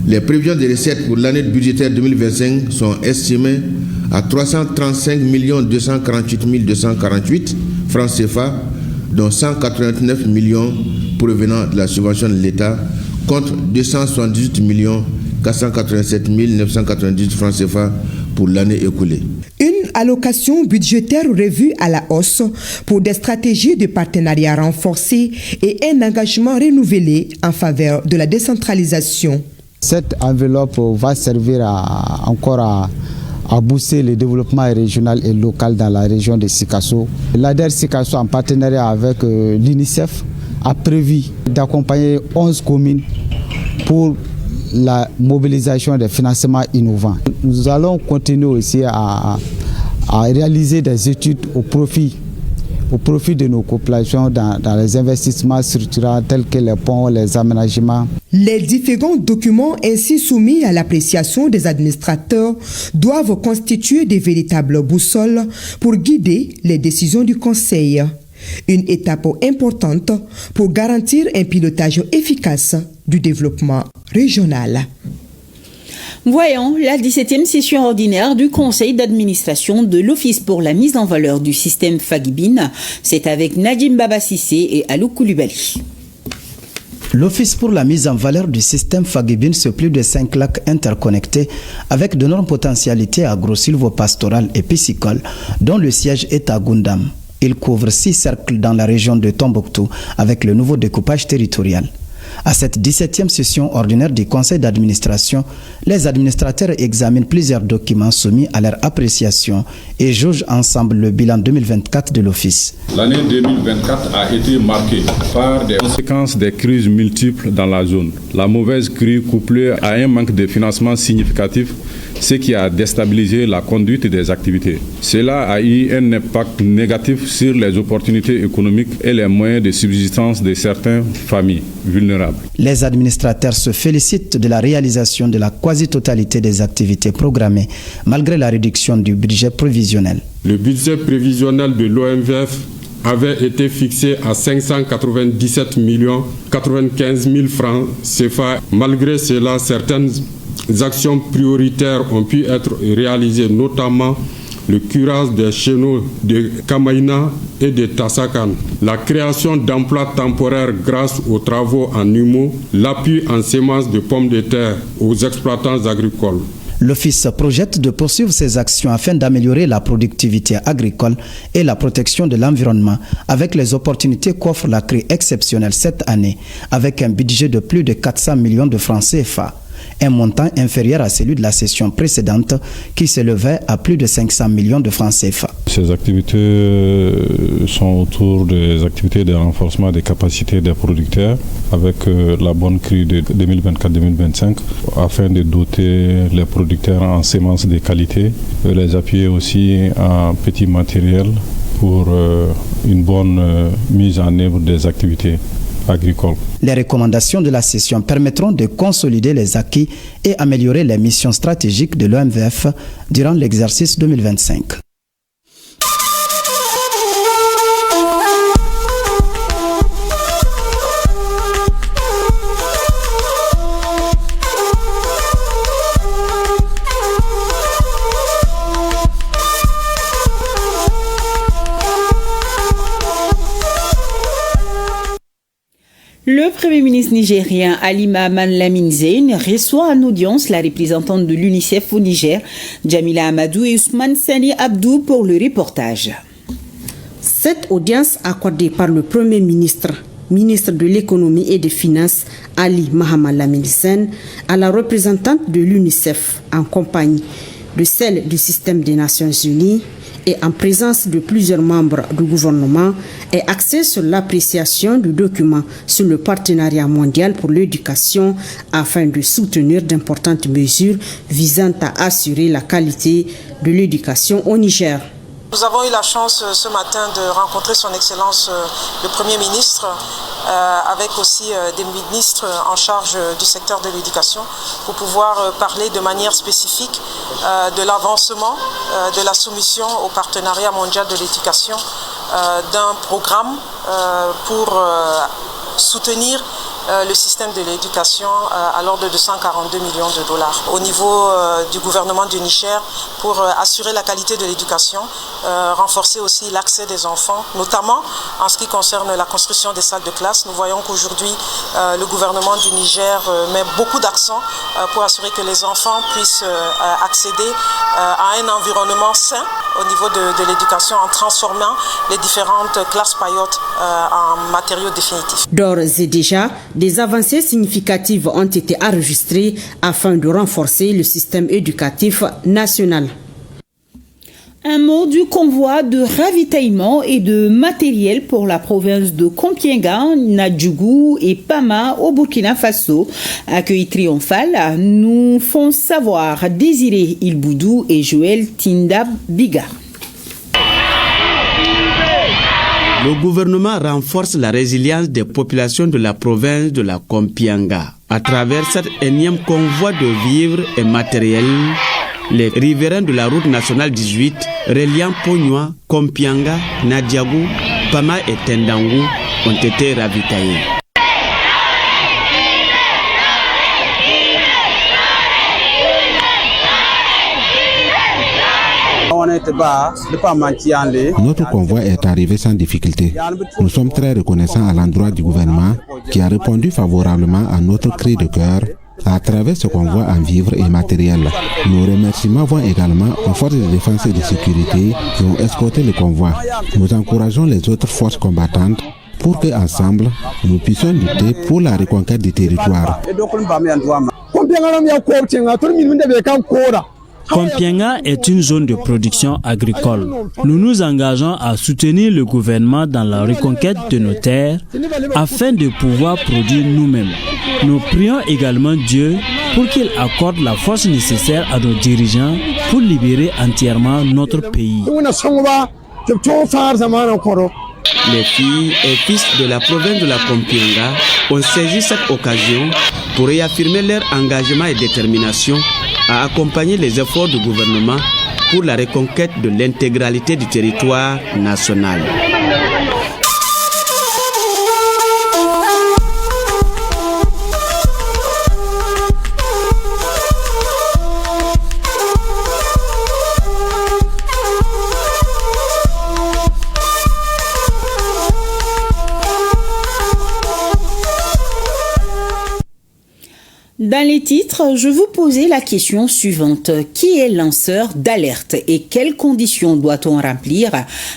Les prévisions de recettes pour l'année budgétaire 2025 sont estimées à 335 248 248 francs CFA, dont 189 millions provenant de la subvention de l'État, contre 278 487 990 francs CFA pour l'année écoulée. Une allocation budgétaire revue à la hausse pour des stratégies de partenariat renforcées et un engagement renouvelé en faveur de la décentralisation. Cette enveloppe va servir encore à booster le développement régional et local dans la région de Sikasso. L'ADER Sikasso, en partenariat avec l'UNICEF, a prévu d'accompagner 11 communes pour la mobilisation des financements innovants. Nous allons continuer aussi à réaliser des études au profit de nos populations dans les investissements structurants tels que les ponts, les aménagements. Les différents documents ainsi soumis à l'appréciation des administrateurs doivent constituer des véritables boussoles pour guider les décisions du Conseil. Une étape importante pour garantir un pilotage efficace du développement régional. Voyons la 17e session ordinaire du Conseil d'administration de l'Office pour la mise en valeur du système Fagibine. C'est avec Nadim Baba Sissé et Alou Koulibaly. L'Office pour la mise en valeur du système Fagibine, c'est plus de 5 lacs interconnectés avec d'énormes potentialités agro-silvopastorales et piscicoles, dont le siège est à Gundam. Il couvre 6 cercles dans la région de Tombouctou avec le nouveau découpage territorial. À cette 17e session ordinaire du Conseil d'administration, les administrateurs examinent plusieurs documents soumis à leur appréciation et jaugent ensemble le bilan 2024 de l'Office. L'année 2024 a été marquée par des conséquences des crises multiples dans la zone. La mauvaise crue couplée à un manque de financement significatif, ce qui a déstabilisé la conduite des activités. Cela a eu un impact négatif sur les opportunités économiques et les moyens de subsistance de certaines familles vulnérables. Les administrateurs se félicitent de la réalisation de la quasi-totalité des activités programmées, malgré la réduction du budget prévisionnel. Le budget prévisionnel de l'OMVF avait été fixé à 597 95 000 francs CFA. Malgré cela, certaines actions prioritaires ont pu être réalisées, notamment le curage des chenaux de Kamaïna et de Tassakan, la création d'emplois temporaires grâce aux travaux en humo, l'appui en semences de pommes de terre aux exploitants agricoles. L'Office projette de poursuivre ses actions afin d'améliorer la productivité agricole et la protection de l'environnement avec les opportunités qu'offre la crue exceptionnelle cette année avec un budget de plus de 400 millions de francs CFA. Un montant inférieur à celui de la session précédente qui s'élevait à plus de 500 millions de francs CFA. Ces activités sont autour des activités de renforcement des capacités des producteurs avec la bonne crue de 2024-2025 afin de doter les producteurs en semences de qualité et les appuyer aussi en petits matériels pour une bonne mise en œuvre des activités agricoles. Les recommandations de la session permettront de consolider les acquis et améliorer les missions stratégiques de l'OMVF durant l'exercice 2025. Le Premier ministre nigérien Ali Mahaman Lamine Zein reçoit en audience la représentante de l'UNICEF au Niger, Jamila Amadou et Ousmane Sani Abdou pour le reportage. Cette audience accordée par le Premier ministre de l'économie et des finances, Ali Mahaman Lamine Zein, à la représentante de l'UNICEF en compagnie de celle du système des Nations Unies, et en présence de plusieurs membres du gouvernement est axée sur l'appréciation du document sur le partenariat mondial pour l'éducation afin de soutenir d'importantes mesures visant à assurer la qualité de l'éducation au Niger. Nous avons eu la chance ce matin de rencontrer son Excellence le Premier ministre avec aussi des ministres en charge du secteur de l'éducation pour pouvoir parler de manière spécifique de l'avancement de la soumission au partenariat mondial de l'éducation d'un programme pour soutenir le système de l'éducation à l'ordre de 142 millions de dollars. Au niveau du gouvernement du Niger, pour assurer la qualité de l'éducation, renforcer aussi l'accès des enfants, notamment en ce qui concerne la construction des salles de classe. Nous voyons qu'aujourd'hui, le gouvernement du Niger met beaucoup d'accent pour assurer que les enfants puissent accéder à un environnement sain au niveau de l'éducation en transformant les différentes classes paillotes en matériaux définitifs. D'ores et déjà, des avancées significatives ont été enregistrées afin de renforcer le système éducatif national. Un mot du convoi de ravitaillement et de matériel pour la province de Kompienga, Nadjougou et Pama au Burkina Faso. Accueil triomphal nous font savoir Désiré Ilboudou et Joël Tindab Biga. Le gouvernement renforce la résilience des populations de la province de la Kompienga à travers cet énième convoi de vivres et matériel. Les riverains de la route nationale 18, reliant Pognoa, Kompienga, Nadjagu, Pama et Tendangu, ont été ravitaillés. Notre convoi est arrivé sans difficulté. Nous sommes très reconnaissants à l'endroit du gouvernement qui a répondu favorablement à notre cri de cœur à travers ce convoi en vivres et matériel. Nos remerciements vont également aux forces de défense et de sécurité qui ont escorté le convoi. Nous encourageons les autres forces combattantes pour qu'ensemble, nous puissions lutter pour la reconquête du territoire. Kompienga est une zone de production agricole. Nous nous engageons à soutenir le gouvernement dans la reconquête de nos terres afin de pouvoir produire nous-mêmes. Nous prions également Dieu pour qu'il accorde la force nécessaire à nos dirigeants pour libérer entièrement notre pays. Les filles et fils de la province de la Kompienga ont saisi cette occasion pour réaffirmer leur engagement et détermination à accompagner les efforts du gouvernement pour la reconquête de l'intégralité du territoire national. Dans les titres, je vous posais la question suivante. Qui est lanceur d'alerte et quelles conditions doit-on remplir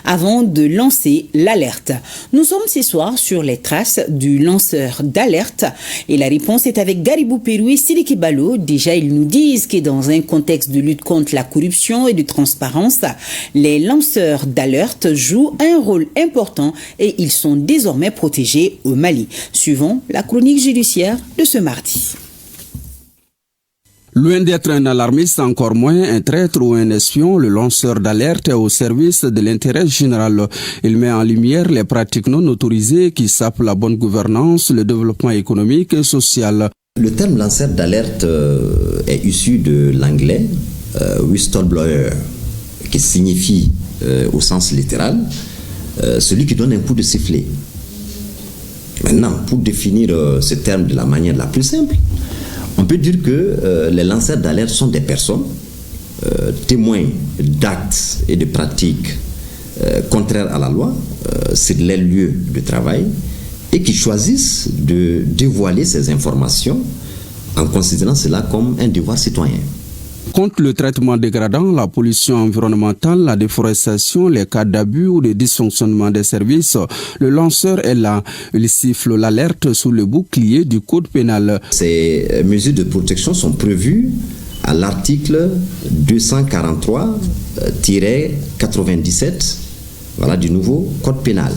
avant de lancer l'alerte? Nous sommes ce soir sur les traces du lanceur d'alerte et la réponse est avec Garibou Pérou et Sidiki Balo. Déjà, ils nous disent que dans un contexte de lutte contre la corruption et de transparence, les lanceurs d'alerte jouent un rôle important et ils sont désormais protégés au Mali. Suivons la chronique judiciaire de ce mardi. Loin d'être un alarmiste, encore moins un traître ou un espion, le lanceur d'alerte est au service de l'intérêt général. Il met en lumière les pratiques non autorisées qui sapent la bonne gouvernance, le développement économique et social. Le terme lanceur d'alerte est issu de l'anglais whistleblower, qui signifie au sens littéral celui qui donne un coup de sifflet. Maintenant, pour définir ce terme de la manière la plus simple, on peut dire que les lanceurs d'alerte sont des personnes témoins d'actes et de pratiques contraires à la loi sur les lieux de travail et qui choisissent de dévoiler ces informations en considérant cela comme un devoir citoyen. Contre le traitement dégradant, la pollution environnementale, la déforestation, les cas d'abus ou de dysfonctionnement des services, le lanceur est là. Il siffle l'alerte sous le bouclier du code pénal. Ces mesures de protection sont prévues à l'article 243-97 du nouveau code pénal.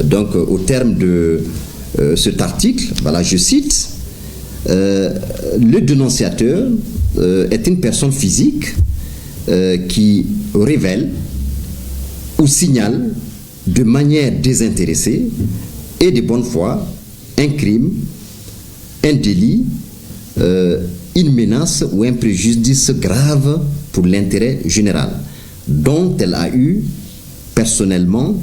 Donc au terme de cet article, je cite, le dénonciateur est une personne physique qui révèle ou signale de manière désintéressée et de bonne foi un crime, un délit, une menace ou un préjudice grave pour l'intérêt général dont elle a eu personnellement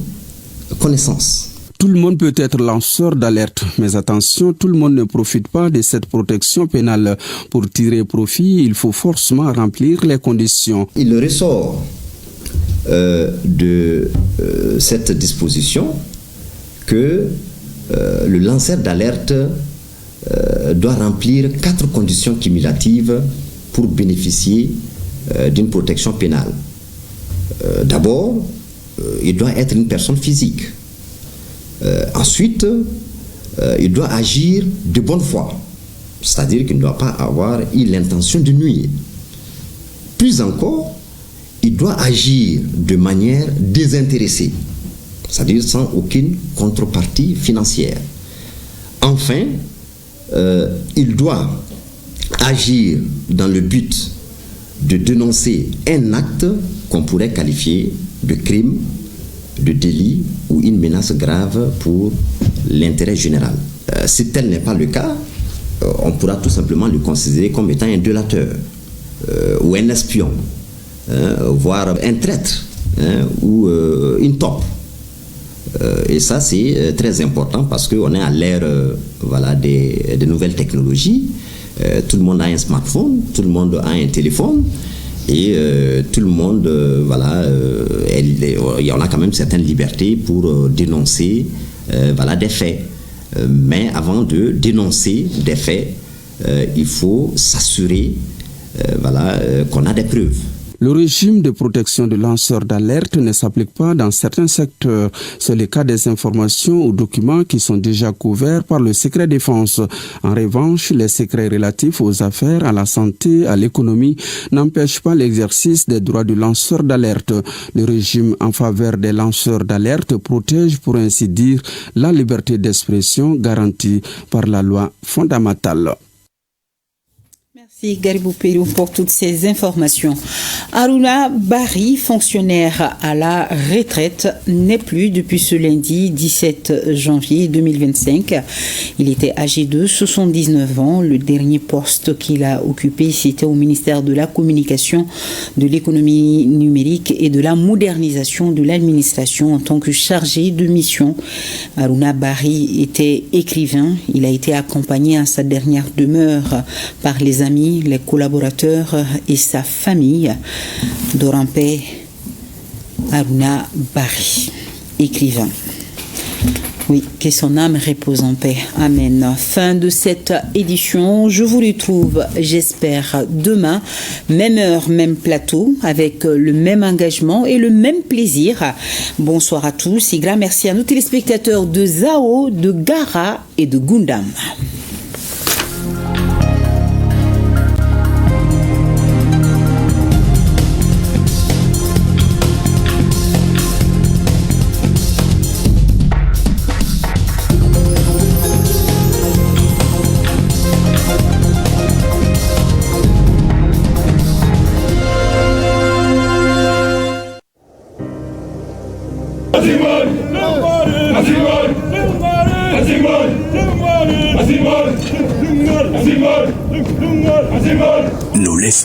connaissance. Tout le monde peut être lanceur d'alerte, mais attention, tout le monde ne profite pas de cette protection pénale. Pour tirer profit, il faut forcément remplir les conditions. Il ressort de cette disposition que le lanceur d'alerte doit remplir 4 conditions cumulatives pour bénéficier d'une protection pénale. D'abord, il doit être une personne physique. Ensuite, il doit agir de bonne foi, c'est-à-dire qu'il ne doit pas avoir eu l'intention de nuire. Plus encore, il doit agir de manière désintéressée, c'est-à-dire sans aucune contrepartie financière. Enfin, il doit agir dans le but de dénoncer un acte qu'on pourrait qualifier de crime, de délit ou une menace grave pour l'intérêt général. Si tel n'est pas le cas, on pourra tout simplement le considérer comme étant un délateur ou un espion, voire un traître ou une taupe. Et ça, c'est très important parce qu'on est à l'ère des nouvelles technologies. Tout le monde a un smartphone, tout le monde a un téléphone et tout le monde, il y en a quand même certaines libertés pour dénoncer des faits. Mais avant de dénoncer des faits, il faut s'assurer qu'on a des preuves. Le régime de protection de lanceurs d'alerte ne s'applique pas dans certains secteurs. C'est le cas des informations ou documents qui sont déjà couverts par le secret défense. En revanche, les secrets relatifs aux affaires, à la santé, à l'économie n'empêchent pas l'exercice des droits du lanceur d'alerte. Le régime en faveur des lanceurs d'alerte protège, pour ainsi dire, la liberté d'expression garantie par la loi fondamentale. Merci Garibou Pérou pour toutes ces informations. Aruna Bari, fonctionnaire à la retraite, n'est plus depuis ce lundi 17 janvier 2025. Il était âgé de 79 ans. Le dernier poste qu'il a occupé, c'était au ministère de la Communication, de l'économie numérique et de la modernisation de l'administration en tant que chargé de mission. Aruna Bari était écrivain. Il a été accompagné à sa dernière demeure par les amis, les collaborateurs et sa famille. Dorampé Aruna Bari, écrivain. Oui, que son âme repose en paix. Amen. Fin de cette édition. Je vous retrouve, j'espère, demain, même heure, même plateau, avec le même engagement et le même plaisir. Bonsoir à tous et grand merci à nos téléspectateurs de Zao, de Gara et de Gundam. Nous laissons